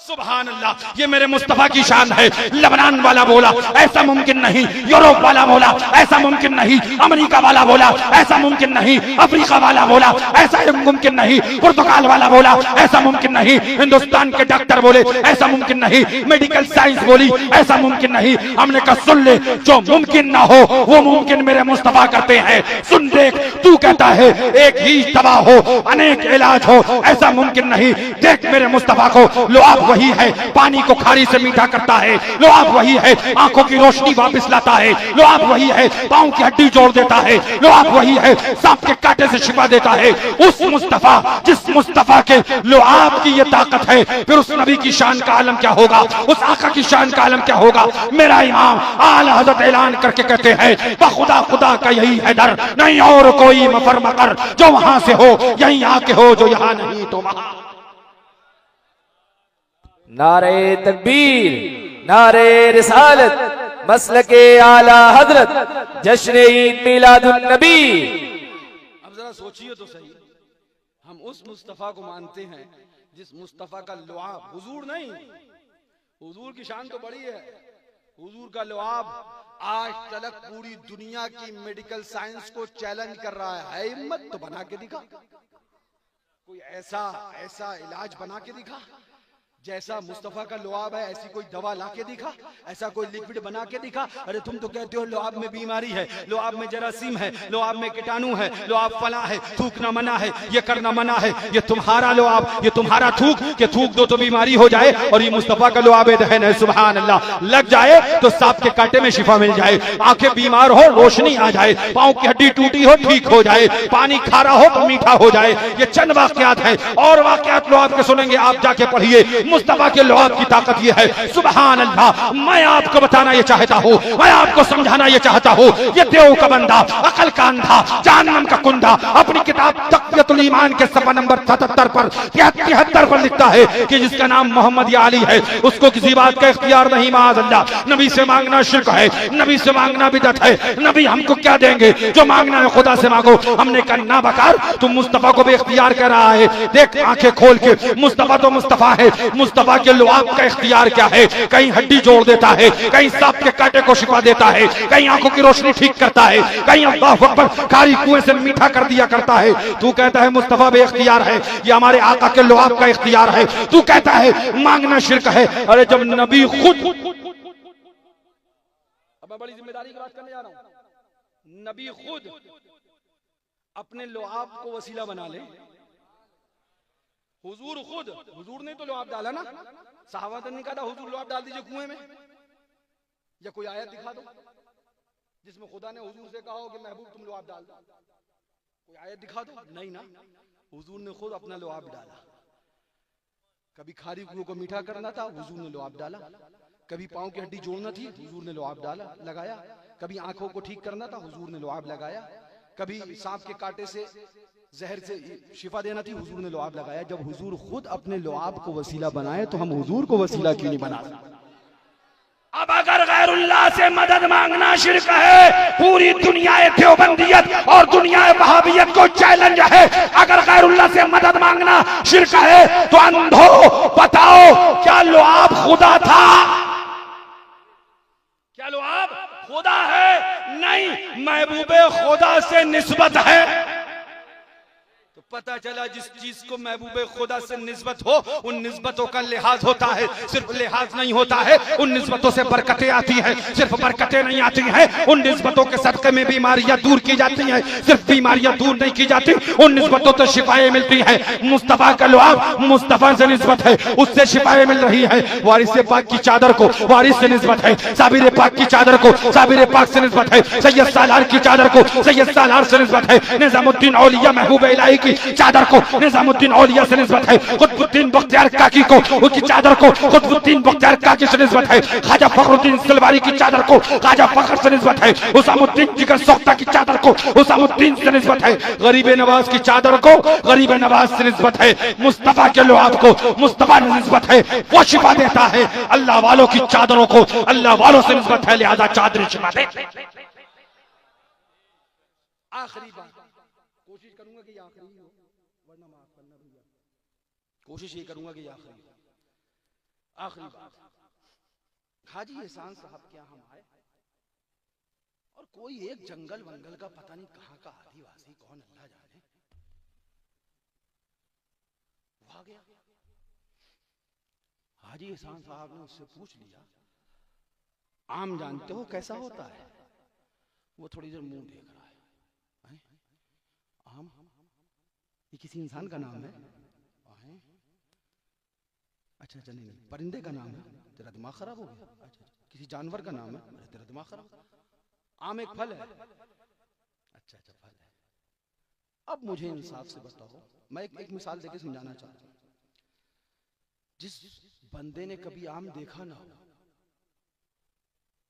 सुभान अल्लाह। ये मेरे मुस्तफा की शान है। लेबनान वाला बोला ऐसा मुमकिन नहीं, यूरोप वाला बोला ऐसा मुमकिन नहीं, अमेरिका वाला बोला ऐसा मुमकिन नहीं, अफ्रीका वाला बोला ऐसा मुमकिन नहीं, पुर्तगाल वाला बोला ऐसा मुमकिन नहीं, हिंदुस्तान के डॉक्टर बोले ऐसा मुमकिन नहीं, मेडिकल साइंस बोली ऐसा मुमकिन नहीं। हमने कहा सुन ले, जो मुमकिन ना हो वो मुमकिन मेरे मुस्तफा करते हैं। सुन देख, तू कहता है एक ही दवा हो अनेक इलाज हो, ऐसा मुमकिन नहीं। देख मेरे मुस्तफा को लुआब वही है, पानी को खारी से मीठा करता है, लुआब वही है, आंखों की रोशनी वापस लाता है, लुआब वही है, पांव की हड्डी जोड़ देता है, लुआब वही है, सांप के कांटे से शिफा देता है। उस मुस्तफा, जिस मुस्तफा के लुआब की ये ताकत है, फिर उस नबी की शान का आलम क्या होगा, उस आका की शान का आलम क्या होगा। मेरा इमाम आला हज़रत ऐलान करके कहते हैं, बखुदा खुदा का यही है डर, नहीं और कोई मफर मकर, जो वहां से हो यहीं आके हो, जो यहां नहीं तो वहां। नारे तकबीर, नारे रिसालत, मसलके आला हजरत, जश्न ईद मिलादुन नबी। अब जरा सोचिए तो सही, हम उस मुस्तफा को मानते हैं जिस मुस्तफा का लुआब, हुजूर नहीं, हुजूर की शान तो बड़ी है, हुजूर का लुआब आज तक पूरी दुनिया की मेडिकल साइंस को चैलेंज कर रहा है हिम्मत तो बना के दिखा, कोई ऐसा इलाज बना के दिखा जैसा मुस्तफा का लुआब है, ऐसी कोई दवा ला के दिखा, ऐसा कोई लिक्विड बना के दिखा। अरे तुम तो कहते हो लुआब में बीमारी है, लुआब में जरासीम है, लुआब में कीटाणु है, लुआब फला है, थूकना मना है, ये करना मना है, ये तुम्हारा लुआब, ये तुम्हारा थूक, के थूक दो तो बीमारी हो जाए, और ये मुस्तफा का लुआब दहन है। सुभान अल्लाह। लग जाए तो सांप के कांटे में शिफा मिल जाए, आंखें बीमार हो रोशनी आ जाए, पांव की हड्डी टूटी हो ठीक हो जाए, पानी खारा हो तो मीठा हो जाए। ये चंद वाकयात हैं, और वाकयात लुआब के सुनेंगे आप, जाके पढ़िए। मुस्तफा के लुआब की ताकत ये है। सुभान अल्लाह। मैं आपको बताना ये चाहता हूँ, मैं आपको समझाना ये चाहता हूँ, ये देव का बंदा, अकल का अंधा, जहन्नम का कुंदा, अपनी किताब तक़वियतुल ईमान के सफ़ा नंबर 77 पर 73 पर लिखता है कि जिसका नाम मोहम्मद या अली है उसको किसी बात का इख्तियार नहीं। माअज़ल्लाह, नबी से मांगना शिर्क है, नबी से मांगना बिदअत है। नबी हमको क्या देंगे, जो मांगना है खुदा से मांगो। हमने कहा ना बकार, तुम मुस्तफा को भी इख्तियार कर रहा है। देख आंखें खोल के, मुस्तफा तो मुस्तफा है, मुस्तफा के लुआब का इख्तियार क्या है। कहीं हड्डी जोड़ देता है, कहीं सांप के कांटे को शिफा देता है, कहीं आंखों की रोशनी ठीक करता है, कहीं अल्लाहु अकबर खारी कुएं से मीठा कर दिया करता है। तू कहता है मुस्तफा बे इख्तियार है, ये हमारे आका के लुआब का इख्तियार है। तू कहता है मांगना शिर्क है। अरे जब नबी खुद, अब मैं बड़ी जिम्मेदारी की बात करने जा रहा हूं, नबी खुद अपने लुआब को वसीला बना ले। हुजूर खुद, हुजूर ने तो लुआब डाला ना, सहाबा ने कहा था हुजूर लुआब डाल दीजिए कुएं में, या कोई आयत दिखा दो जिसमें खुदा ने हुजूर से कहा हो कि महबूब तुम लुआब डाल दो, कोई आयत दिखा दो। नहीं ना, हुजूर ने खुद अपना लुआब डाला। कभी खारी कुओं को मीठा करना था, हुजूर ने लुआब डाला। कभी पांव की हड्डी जोड़ना थी, हुजूर ने लुआब डाला लगाया। कभी आंखों को ठीक करना था, हुजूर ने लुआब लगाया। कभी सांप के कांटे से, जहर से शिफा देना थी, हुजूर ने लुआब लगाया। जब हुजूर खुद अपने लुआब को वसीला बनाए तो हम हुजूर को वसीला क्यों नहीं बना सकते? अब अगर गैरुल्लाह से मदद मांगना शिर्क है, पूरी दुनिया देवबंदियत और दुनिया वहाबियत को चैलेंज है। अगर गैरुल्लाह से मदद मांगना शिर्क है तो अंधो बताओ क्या लुआब खुदा था? क्या लुआब खुदा है? नहीं, महबूबे खुदा से निस्बत है। तो पता चला जिस चीज को महबूबे खुदा से निस्बत हो, उन निस्बतों का लिहाज होता है। सिर्फ लिहाज नहीं होता है, उन निस्बतों से बरकतें आती हैं। सिर्फ बरकतें नहीं आती हैं, उन निस्बतों के सदक़े में बीमारियां दूर की जाती हैं। सिर्फ बीमारियां दूर नहीं की जाती, उन निस्बतों से शिफाएं मिलती हैं। मुस्तफा का लुआब मुस्तफा से निस्बत है, उससे शिफाएं मिल रही है। वारिस पाक की चादर को वारिस से निस्बत है, साबिर पाक की चादर को साबिर पाक से निस्बत है, सैयद सालार की चादर को सैयद सालार से निस्बत है, निजामुद्दीन औलिया महबूब इलाही की चादर को निजामुद्दीन औलिया से निस्बत है, कुतुबुद्दीन बख्तियार काकी को उसकी चादर को कुतुबुद्दीन बख्तियार काकी से निस्बत है, ख्वाजा फखरुद्दीन सिलवारी की चादर को ख्वाजा फखर से निस्बत है, हुसामुद्दीन जिगर सोख्ता की चादर को हुसामुद्दीन से निस्बत है, गरीब नवाज की चादर को गरीब नवाज से निस्बत है, मुस्तफा के लुआब को मुस्तफा ने निस्बत है, वो शिफा देता है। अल्लाह वालों की चादरों को अल्लाह वालों से निस्बत है, लिहाजा चादर शिफा दे। आखिरी बात, कोशिश करूंगा कि आखिरी हो, वरना माफ करना भैया, कोशिश ये करूंगा कि आखिरी हो। आखिरी बात, हाजी एहसान साहब क्या हम आए और कोई एक जंगल वंगल का पता नहीं कहां का आदिवासी कौन अल्लाह जाने वो आ गया। हाजी एहसान साहब ने उससे पूछ लिया, आम जानते हो कैसा होता है? वो थोड़ी देर मुंह देख रहा है, आम ये किसी इंसान का नाम है? अच्छा अच्छा, नहीं परिंदे का नाम है, तेरा दिमाग खराब हो गया। अच्छा, किसी जानवर का नाम है, तेरा दिमाग खराब। आम एक फल है। अच्छा अच्छा, फल है। अब मुझे इंसाफ से बताओ, मैं एक मिसाल देके समझाना चाहता हूं। जिस बंदे ने कभी आम देखा ना हो,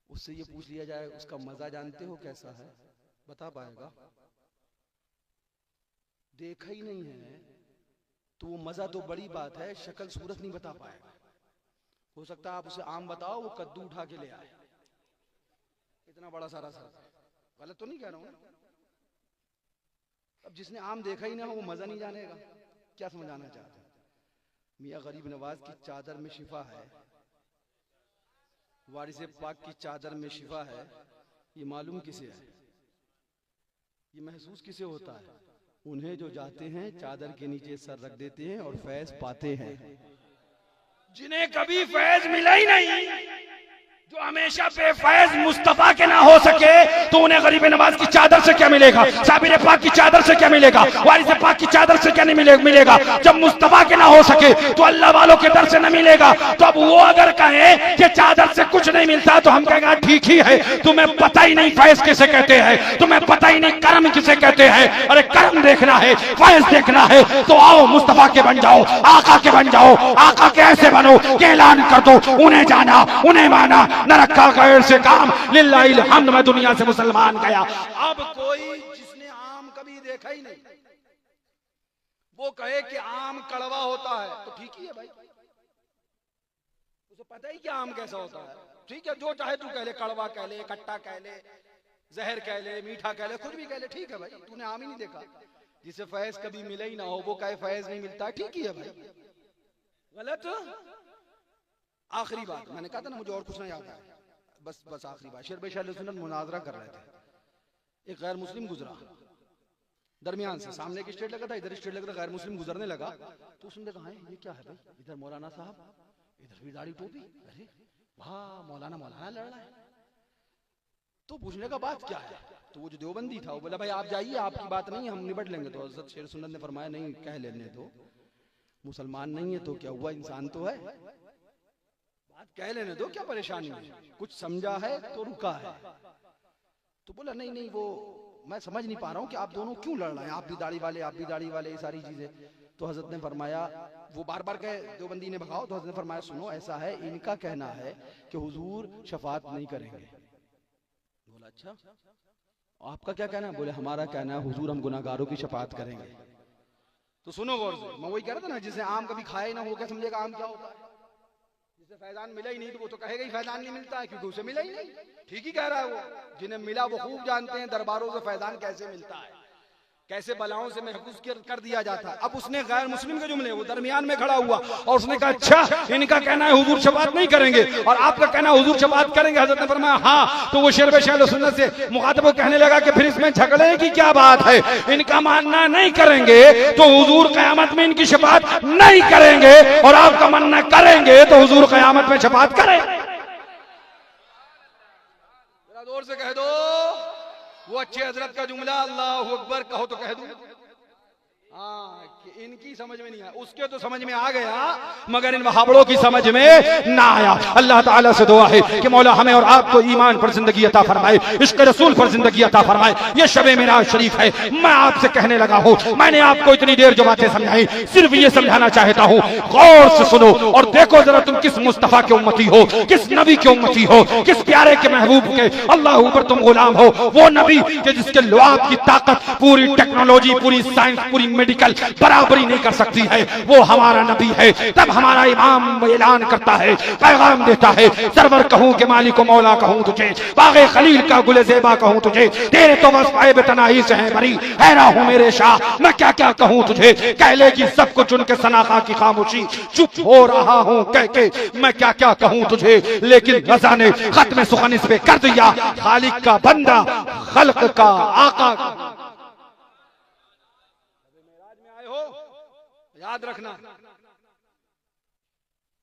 उससे ये पूछ लिया जाए उसका मजा जानते हो कैसा है, बता पाएगा? देखा ही नहीं है तो वो मजा तो बड़ी बात है, शक्ल सूरत नहीं बता पाएगा। हो सकता है आप उसे आम बताओ, वो कद्दू उठा के ले आए, इतना बड़ा सारा सर। गलत तो नहीं कह रहा हूं? अब जिसने आम देखा ही ना हो वो मजा नहीं जानेगा। क्या समझाना चाहते हैं? मियां गरीब नवाज की चादर में शिफा है, वारिस पाक की चादर में शिफा है। ये मालूम किसे है, ये महसूस किसे होता है? उन्हें जो जाते हैं चादर के नीचे सर रख देते हैं और फैज पाते हैं। जिन्हें कभी फैज मिला ही नहीं, जो हमेशा बेफैज मुस्तफा के ना हो सके, तो उन्हें गरीब नवाज की चादर से क्या मिलेगा, साबिर पाक की चादर से क्या मिलेगा, वारिस पाक की चादर से क्या नहीं मिलेगा। जब मुस्तफा के ना हो सके तो अल्लाह वालों के दर से न मिलेगा। तो अब वो अगर कहे कि चादर से कुछ नहीं मिलता तो हम कहेंगे ठीक ही है, तुम्हें पता ही नहीं फैज किसे कहते हैं, तुम्हें पता ही नहीं करम किसे कहते हैं। अरे करम देखना है, फैज देखना है तो आओ मुस्तफा के बन जाओ, आका के बन जाओ। आका के ऐसे बनो कि ऐलान कर दो, उन्हें जाना उन्हें माना, न रखा गैर से काम, लिल्लाहिल हम्द, मैं दुनिया से मुसलमान गया। अब कोई जिसने आम कभी देखा ही नहीं वो कहे कि आम कड़वा होता है तो ठीक ही है भाई, उसे पता ही कि आम कैसा होता है। ठीक है, जो चाहे तू कह ले, कड़वा कह ले, खट्टा कह ले, जहर कह ले, मीठा कह ले, कुछ भी कह ले, ठीक है भाई। तूने आम ही नहीं देखा, जिसे फैज कभी मिला ही ना हो वो कहे फैज नहीं मिलता, ठीक ही है भाई। गलत। आखिरी बात, मैंने कहा था ना मुझे और कुछ नहीं आता है, बस आखिरी बात। शेर बेशाल सुन्नत मुनाजरा कर रहे थे, एक गैर मुस्लिम गुजरा दरमियान से, सामने की स्टेट लगा था, इधर स्टेट लगा था, गैर मुस्लिम गुजरने लगा तो उसने कहा ये क्या है भाई, इधर मौलाना साहब, इधर भी दाढ़ी टोपी, अरे वाह मौलाना मौलाना लड़ रहा है। तो पूछने का बात क्या है, तो वो जो देवबंदी था वो बोला भाई आप जाइए, आपकी बात नहीं हम निपट लेंगे। तो हज़रत शेर सुन्नत ने फरमाया नहीं, कह लेने दो, मुसलमान नहीं है तो क्या हुआ, इंसान तो है, बात कह लेने दो, क्या परेशानी है, कुछ समझा है तो रुका है। तो बोला नहीं नहीं, वो मैं समझ नहीं पा रहा हूँ कि आप दोनों क्यों लड़ रहे हैं, आप भी दाढ़ी वाले, आप भी दाढ़ी वाले, ये सारी चीजें। तो हजरत ने फरमाया, वो बार बार कहे देवबंदी ने भगाओ, तो हजरत ने फरमाया सुनो ऐसा है, इनका कहना है कि हुजूर शफात नहीं करेंगे। बोला अच्छा, आपका क्या कहना है? बोले हमारा कहना है हुजूर हम गुनाहगारों की शफात करेंगे। तो सुनो गौर से, मैं वही कह रहा था ना, जिसे आम कभी खाए ना हो क्या समझेगा आम क्या होता है, जिसे फैजान मिला ही नहीं तो वो तो कहेगा ही फैजान नहीं मिलता है, क्योंकि उसे मिला ही नहीं। ठीक ही कह रहा है वो, जिन्हें मिला वो खूब जानते हैं दरबारों से फैजान कैसे मिलता है, कैसे बलाओं से महफूज कर दिया जाता है। अब उसने गैर मुस्लिम के जुमले, वो दरमियान में खड़ा हुआ और उसने कहा अच्छा इनका कहना है हुजूर शफात नहीं करेंगे और आपका कहना है हुजूर शफात करेंगे। हजरत ने फरमाया हाँ। तो वो शेर बेशाल सुन्नत से मुखातब कहने लगा कि फिर इसमें झगड़े की क्या बात है, इनका मानना नहीं करेंगे तो हुजूर कयामत में इनकी शफात नहीं करेंगे और आपका मानना करेंगे तो हुजूर कयामत में शफात करें। जोर से कह दो वो अच्छे हजरत का जुमला, अल्लाह अकबर कहो तो कह दूं। हाँ, कि इनकी समझ में नहीं आया, उसके तो समझ में आ गया मगर इन वहाबड़ों की समझ में ना आया। अल्लाह ताला से दुआ है कि मौला हमें और आपको ईमान पर जिंदगी अता फरमाए, इश्क रसूल पर जिंदगी अता फरमाए। ये शबे मेराज शरीफ है, मैं आपसे कहने लगा हूँ, मैंने आपको इतनी देर जो बातें समझाई सिर्फ ये समझाना चाहता हूँ, गौर से सुनो और देखो जरा तुम किस मुस्तफा के उम्मती हो, किस नबी के उम्मती हो, किस प्यारे के महबूब के अल्लाह ऊपर तुम गुलाम हो। वो नबी के जिसके लुआब की ताकत पूरी टेक्नोलॉजी, पूरी साइंस, पूरी मेडिकल बराबरी नहीं कर सकती है, वो हमारा नबी है। तब हमारा इमाम ऐलान करता है, पैगाम देता है, सरवर कहूं कि मालिक व मौला कहूं तुझे, बागे खलील का गुले ज़ेबा कहूं तुझे, तेरे तो बस ऐब तनाही से है बरी, हैरा हूं मेरे शाह मैं क्या क्या कहूं तुझे। कह लेगी सब कुछ उनके सनाखा की खामोशी, चुप हो रहा हूं कह के मैं क्या क्या कहूं तुझे। लेकिन रज़ा ने खत्म सुखन इस पे कर दिया, खालिक का बंदा, खल्क का आका। याद रखना,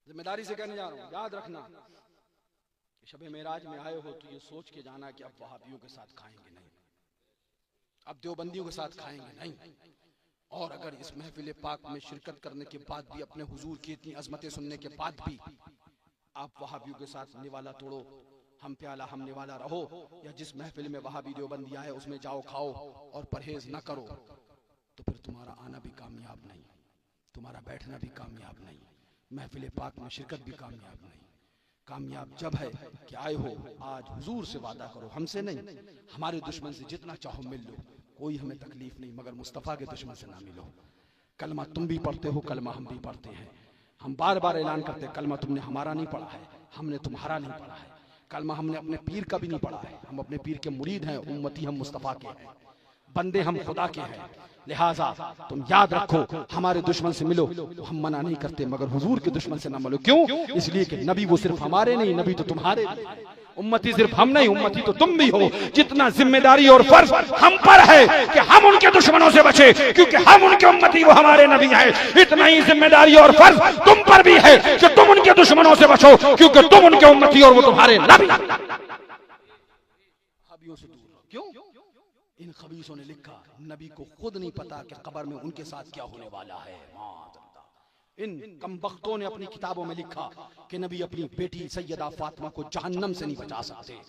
जिम्मेदारी से कहने जा रहा हूं, याद रखना शबे मेराज में आए हो तो ये सोच के जाना कि अब वहाबियों के साथ खाएंगे नहीं, अब देवबंदियों के साथ खाएंगे नहीं। और अगर इस महफिल पाक में शिरकत करने के बाद भी, अपने हुजूर की इतनी अजमतें सुनने के बाद भी आप वहाबियों के साथ निवाला तोड़ो, हम प्याला हम निवाला रहो, या जिस महफिल में वहाबी देवबंदी आए उसमें जाओ खाओ और परहेज न करो, तो फिर तुम्हारा आना भी कामयाब नहीं, तुम्हारा बैठना भी कामयाब नहीं, महफिल पाक में शिरकत भी कामयाब नहीं। कामयाब जब है कि आए हो, आज हुजूर से वादा करो, हमसे नहीं, हमारे दुश्मन से जितना चाहो मिल लो, कोई हमें तकलीफ नहीं, मगर मुस्तफ़ा के दुश्मन से ना मिलो। कलमा तुम भी पढ़ते हो, कलमा हम भी पढ़ते हैं, हम बार बार ऐलान करते हैं, कलमा तुमने हमारा नहीं पढ़ा है, हमने तुम्हारा नहीं पढ़ा है, कलमा हमने अपने पीर का भी नहीं पढ़ा है, हम अपने पीर के मुरीद हैं, उम्मती हम मुस्तफ़ा के हैं, बंदे हम खुदा के हैं। लिहाजा तुम याद रखो, हमारे दुश्मन से मिलो, हम मना नहीं करते, मगर हुजूर के दुश्मन से ना मिलो। क्यों? इसलिए कि नबी वो सिर्फ हमारे नहीं, नबी तो तुम्हारे भी, उम्मती सिर्फ हम नहीं, उम्मती तो तुम भी हो। जितना जिम्मेदारी और फर्ज हम पर है कि हम उनके दुश्मनों से बचे, क्योंकि हम उनके उम्मती, वो हमारे नबी हैं, इतना ही जिम्मेदारी और फर्ज तुम पर भी है कि तुम उनके दुश्मनों से बचो, क्योंकि तुम उनके उम्मती और वो तुम्हारे नबी। क्यों? इन खबीसों ने लिखा, नबी को खुद नहीं पता कि कब्र में उनके साथ क्या होने वाला है। इन कमबख्तों ने अपनी किताबों में लिखा कि नबी अपनी बेटी सैयदा फातिमा को जहन्नम से नहीं बचा सकते।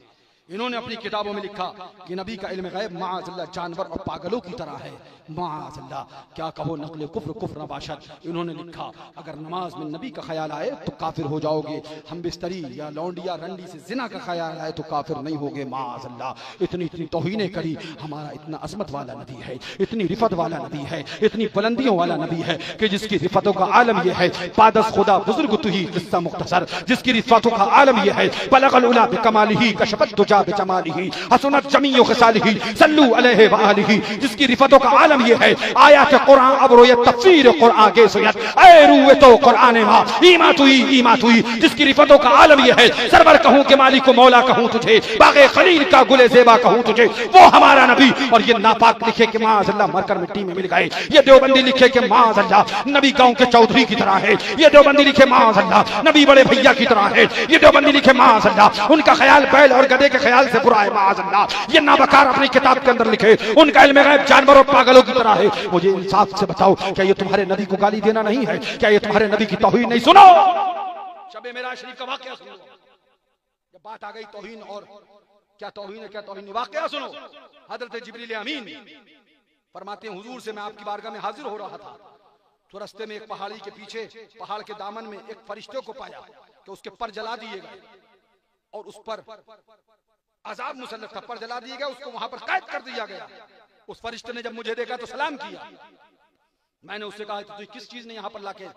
इन्होंने अपनी किताबों में लिखा कि नबी का इल्म गैब माअज़ल्लाह जानवर और पागलों की तरह है, माअज़ल्लाह क्या कहो नक़्ल कुफ्र कुफ्र नबाशत। इन्होंने लिखा अगर नमाज में नबी का ख्याल आए तो काफिर हो जाओगे, हम बिस्तरी या लौंडिया रंडी से जिना का ख्याल आए तो काफिर नहीं होगे। माअज़ल्लाह इतनी इतनी तौहीनें करी। हमारा इतना अज़मत वाला नबी है, इतनी रिफत वाला नबी है, इतनी बुलंदियों वाला नबी है कि जिसकी रिफतों का आलम यह है, पादस खुदा बुजुर्ग तुही किस्सा मुख्तसर, जिसकी रिफतों का आलम यह है, बलगल उला बिकमालिही कशफत दुजा बिजमालिही हसनत जमीउ खसालिही सल्लू अलैहि व आलिही, जिसकी रिफतों का आलम यह है, आयात कुरान अबरोयत तफसीर कुरान के सुयत ए रूए तो कुरान मा ईमात हुई, जिसकी रिफतों का आलम यह है, सरवर कहूं के मालिक को मौला कहूं तुझे, बागे खलील का गुले ज़ेबा कहूं तुझे, वो हमारा नबी। और ये नापाक लिखे कि माअज़ल्लाह मरकर मिट्टी में मिल गए, ये देवबंदी लिखे कि माअज़ल्लाह नबी गांव के चौधरी की तरह है, ये देवबंदी लिखे माअज़ल्लाह नबी बड़े भैया की तरह है, ये देवबंदी लिखे माअज़ल्लाह उनका ख्याल बैल और गधे के ख्याल से बुरा है। माअज़ल्लाह ये नाबकार अपनी किताब के अंदर लिखे, उनका इल्म गैब जानवरों पागलों की तरह है। मुझे इंसाफ से बताओ, क्या ये तुम्हारे नबी को गाली देना नहीं है? क्या ये तुम्हारे नबी की तौहीन नहीं? सुनो शबे मेराज शरीफ का वाकया सुनो। जब बात आ गई तौहीन और क्या तौहीन है क्या तौहीन नहीं, वाकया सुनो। हजरत जिब्रील अमीन फरमाते हैं हुजूर से मैं आपकी बारगाह में हाजिर हो रहा था तो रास्ते में एक पहाड़ी के पीछे, पहाड़ के दामन में एक फरिश्ते को पाया कि उसके पर जला दिए गए और उस पर अजाब मुसल्लत था, पर जला दिए गए, उसको वहां पर कैद कर दिया गया। उस फरिश्ते ने जब मुझे देखा तो सलाम किया। मैंने उससे कहा तो किस चीज ने यहाँ पर लाके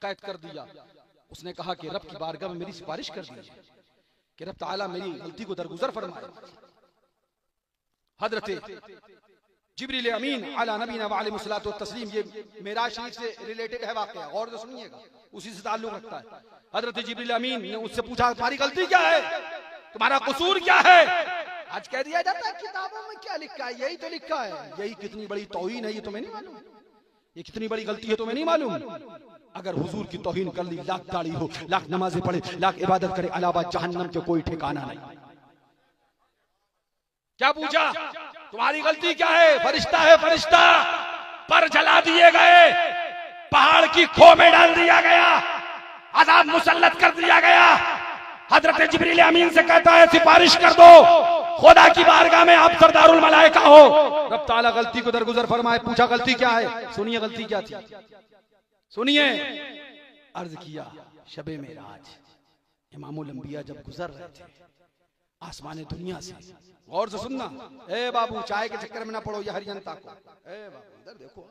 कैद कर दिया? उसने कहा कि रब की बारगाह में मेरी सिफारिश कर दीजिए कि रब ताला मेरी गलती को दरगुजर फरमाए। हजरत जिब्रील अमीन अला नबीना व अलैहिस्सलातु व तस्लीम, ये मेराज शरीफ से रिलेटेड है वाकया, और तो सुनिएगा, उसी से ताल्लुक रखता है। हजरत जिब्रील अमीन ने उससे पूछा तुम्हारी गलती क्या है, तुम्हारा कसूर क्या है? आज कह दिया जाता है किताबों में क्या लिखा है, यही तो लिखा है। यही कितनी बड़ी तौहीन है, ये तुम्हें नहीं मालूम? ये कितनी बड़ी गलती है तुम्हें नहीं मालूम? अगर हुजूर की तौहीन कर ली, लाख दाढ़ी हो, लाख नमाजें पढ़े, लाख इबादत करे, अलावा जहन्नम के कोई ठिकाना नहीं। क्या पूछा तुम्हारी गलती क्या है? फरिश्ता है, फरिश्ता पर जला दिए गए, पहाड़ की खो में डाल दिया गया, अजाब मुसल्लत कर दिया गया। हजरत जिब्रील अमीन से कहता है सिफारिश कर दो, खुदा की बारगाह में आप सरदारुल मलाइका हो। रब ताला गलती को दरगुजर फरमाए। पूछा गलती क्या है? सुनिए गलती क्या थी, सुनिए। अर्ज किया शबे मेराज इमामुल अंबिया जब गुजर रहे थे आसमान दुनिया से, गौर से सुनना, ए बाबू चाय के चक्कर में ना पड़ो ये हर जनता को। ए बाबू इधर देखो,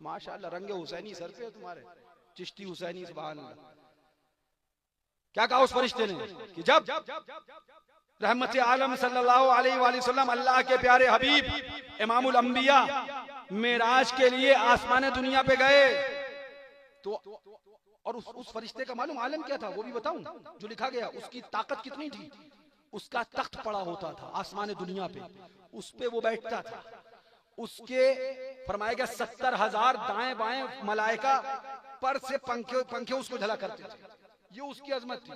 माशाल्लाह रंगे हुसैनी सर पे तुम्हारे, चिश्ती हुसैनी सुभान अल्लाह। क्या कहा उस फरिश्ते ने कि जब रहमत आलम सल्लल्लाहु अलैहि वसल्लम अल्लाह के प्यारे हबीब इमामुल अंबिया मेराज के लिए आसमान दुनिया पे गए तो, और उस फरिश्ते का मालूम आलम क्या था वो भी बताऊं जो लिखा गया, उसकी ताकत कितनी थी। उसका तख्त पड़ा होता था आसमान दुनिया पे, उस पे वो बैठता था, उसके फरमाया गया 70,000 दाएं बाएं मलाइका पर से पंखे उसको झला करते थे। ये उसकी अजमत थी।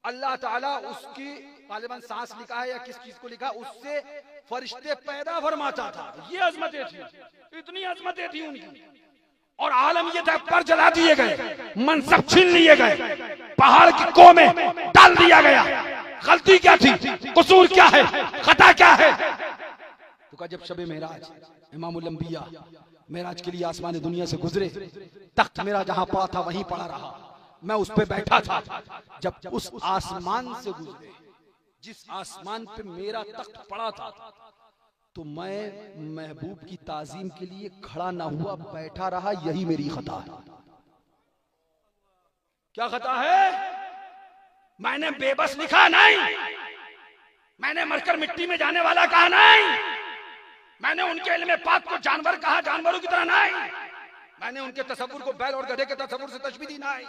अल्लाह ताला उसकी गालिबन सांस लिखा है या किस चीज को लिखा, उससे फरिश्ते पैदा फरमाता था। ये अजमतें थी, इतनी अजमतें थी उनकी। और आलम ये था पर जला दिए गए, मनसब छीन लिए गए, पहाड़ की को में डाल दिया गया। गलती क्या थी, कसूर क्या है, खता क्या है? तो कहा जब शबे मेराज इमामुल अंबिया मेराज के लिए आसमान दुनिया से गुजरे, तख्त मेरा जहां पड़ा था वहीं पड़ा रहा, मैं उस पे बैठा था। जब उस आसमान से गुजरे, जिस आसमान पे मेरा तख्त पड़ा था, तो मैं महबूब की ताजीम के लिए खड़ा ना हुआ, बैठा रहा। यही मेरी खता है। क्या खता है? मैंने बेबस लिखा नहीं, मैंने मरकर मिट्टी में जाने वाला कहा नहीं, मैंने उनके इल्म पाक को जानवर कहा जानवरों की तरह नहीं, मैंने उनके तसव्वुर को बैल और गधे के तसव्वुर से तशबीह दी नहीं।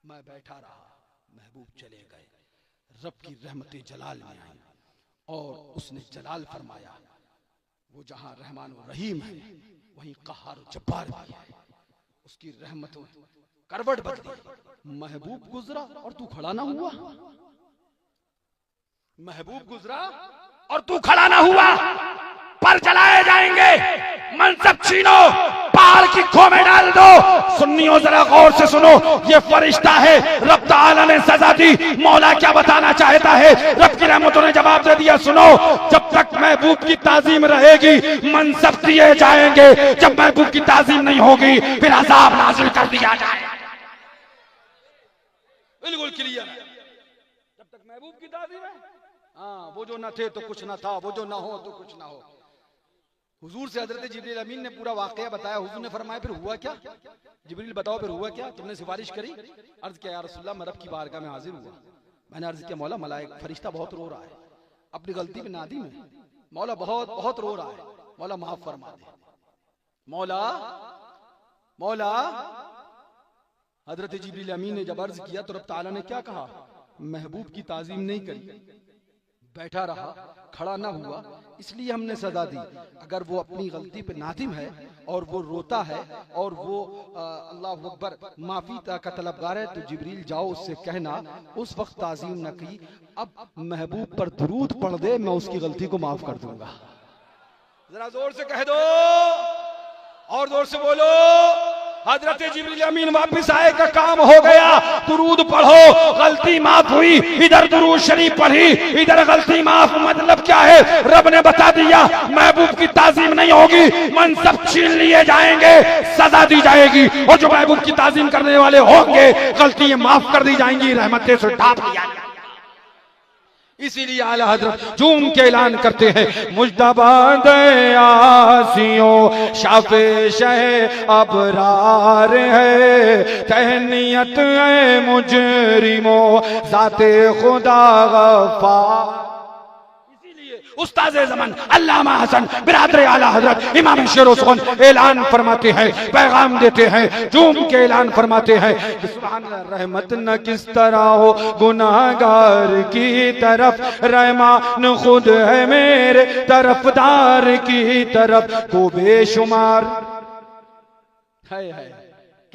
मैं बैठा रहा, महबूब चले गए, रब की रहमतें जलाल में आई और उसने जलाल फरमाया। वो जहां रहमान और रहीम है वहीं कहार और जब्बार भी है। उसकी रहमतों करवट बदली। महबूब गुजरा और तू खड़ा ना हुआ, महबूब गुजरा और तू खड़ा ना हुआ। पर जलाए जाएंगे, मनसब छीनो, पहाड़ की खो में डाल दो। सुन्नियों जरा गौर से सुनो, ये फरिश्ता है, रब ताला ने सजा दी। मौला क्या बताना चाहता है? रब की रहमतों ने जवाब दे दिया, सुनो, जब तक महबूब की ताजीम रहेगी मनसब दिए जाएंगे, जब महबूब की ताजीम नहीं होगी फिर अजाब नाज़िल कर दिया जाएगा। बिल्कुल क्लियर। जब तक महबूब की ताजीम है, हाँ, वो जो न थे तो कुछ न था, वो जो न हो तो कुछ न हो। हुजूर से हजरत जिब्रील अमीन ने पूरा वाकया बताया। हुजूर ने फरमाया फिर हुआ क्या? जिब्रील बताओ फिर हुआ क्या? तुमने सिफारिश करी? अर्ज किया या रसूलल्लाह मैं रब की बारगाह में हाजिर हुआ। मैंने अर्ज किया मौला मलाइक फरिश्ता बहुत रो रहा है, अपनी गलती पे नादिम है, मौला बहुत बहुत रो रहा है, मौला माफ फरमा दे। मौला मौला हजरत जिब्रील अमीन ने जब अर्ज किया तो रब ताला ने क्या कहा? महबूब की ताजीम नहीं करी, बैठा रहा, खड़ा ना हुआ, इसलिए हमने सजा दी। अगर वो अपनी गलती पे नादिम है और वो रोता है और वो अल्लाह अकबर माफी का तलबगार है, तो जिब्रील जाओ उससे कहना उस वक्त ताजीम न की, अब महबूब पर दुरूद पढ़ दे, मैं उसकी गलती को माफ कर दूंगा। जरा जोर से कह दो और जोर से बोलो, हजरत जिब्रील अमीन वापिस आए का काम हो गया। दुरूद पढ़ो, गलती माफ हुई, इधर दुरूद शरीफ पढ़ी, इधर गलती माफ। मतलब क्या है? रब ने बता दिया महबूब की ताजीम नहीं होगी, मनसब छीन लिए जाएंगे, सजा दी जाएगी, और जो महबूब की ताजीम करने वाले होंगे गलतियां माफ कर दी जाएंगी, रहमतें से ढांप लिया जाएगा। इसीलिए आला हजरत झूम के ऐलान करते हैं, मुज्तबा आसियों शाफे शह अबरार है, तहनियत है मुजरिमो जाते खुदा गफ्फार। उस्ताद ज़मान अल्लामा हसन बिरादर आला हजरत इमाम शेर सुखन ऐलान फरमाते हैं, पैगाम देते हैं, झूम के ऐलान फरमाते हैं कि सुभान अल्लाह, रहमत न किस तरह हो गुनाहगार की तरफ, रहमान खुद है मेरे तरफदार की तरफ, तो बेशुमार है।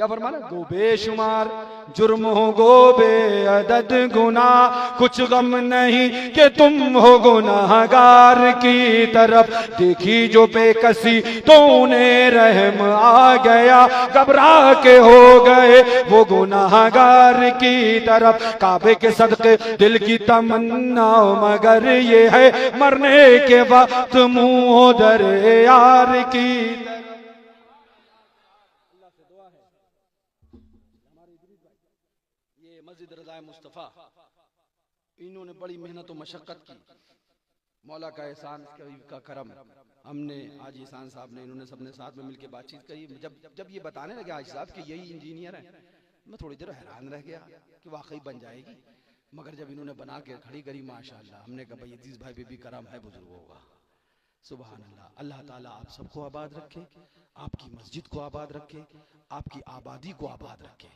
क्या फरमाना? गो बेशुमार जुर्म हो गो बेअदद गुनाह, कुछ गम नहीं कि तुम हो गुनाहगार की तरफ। देखी जो बेकसी तो उन्हें रहम आ गया, घबरा के हो गए वो गुनाहगार की तरफ। काबे के सदके दिल की तमन्ना मगर ये है मरने के वक्त मुंह दरे यार की तरफ। ये मस्जिद रज़ाए मुस्तफ़ा, इन्होंने बड़ी मेहनत और मशक्क़त की। मौला का एहसान का करम, हमने आज एहसान साहब ने, इन्होंने सबने साथ में मिलकर बातचीत करी। जब ये बताने लगे आज साहब कि यही इंजीनियर हैं, मैं थोड़ी देर हैरान रह गया कि वाकई बन जाएगी। मगर जब इन्होंने बना के खड़ी करी माशाअल्लाह, हमने कहा भाई अजीज भाई पे भी करम है बुजुर्गों का। सुभान अल्लाह। अल्लाह ताला आप सबको आबाद रखे, आपकी मस्जिद को आबाद रखे, आपकी आबादी को आबाद रखे,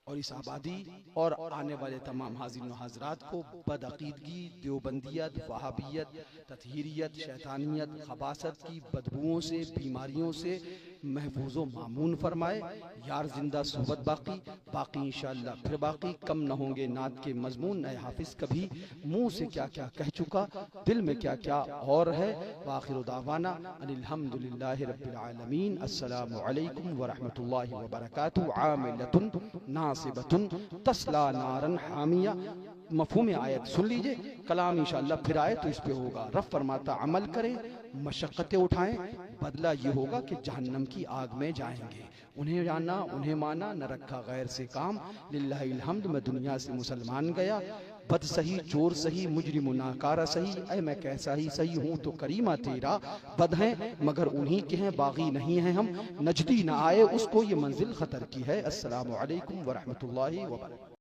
और इस आबादी और आने वाले तमाम हाज़िरीन व हाज़रात को बदअक़ीदगी, देवबंदियत, वहाबियत, तत्हीरियत, शैतानियत, खबासत की बदबुओं से, बीमारियों से महफूज़ व मामून फरमाए। यार जिंदा सोहबत बाकी इंशाअल्लाह फिर बाकी। कम न होंगे नात के मजमून, नए हाफिज कभी मुंह से क्या क्या कह चुका, दिल में क्या क्या और है। वाखिरु दावाना अनिल हम्दुलिल्लाहि रब्बिल आलमीन। अस्सलामु अलैकुम व रहमतुल्लाहि व बरकातुहू। आमिलतुन नासिबतुन तस्ला नारन हामिया। मफ़हूम आयत सुन लीजिए, कलाम इंशाअल्लाह फिर आए तो इस पे होगा। रब फरमाता अमल करें, मशक्क़तें उठाएं, बदला ये होगा कि जहन्नम की आग में जाएंगे। उन्हें जाना, उन्हें माना, न रखा गैर से काम। लिल्लाहिल हम्द। मैं दुनिया से मुसलमान गया, बद सही, चोर सही, मुजरिम नाकारा सही। ऐ मैं कैसा ही सही हूँ तो करीमा तेरा। बद हैं मगर उन्हीं के हैं, बागी नहीं हैं हम। नजदी न आए उसको ये मंजिल खतर की है। अस्सलामु अलैकुम व रहमतुल्लाहि व बरकातुहू।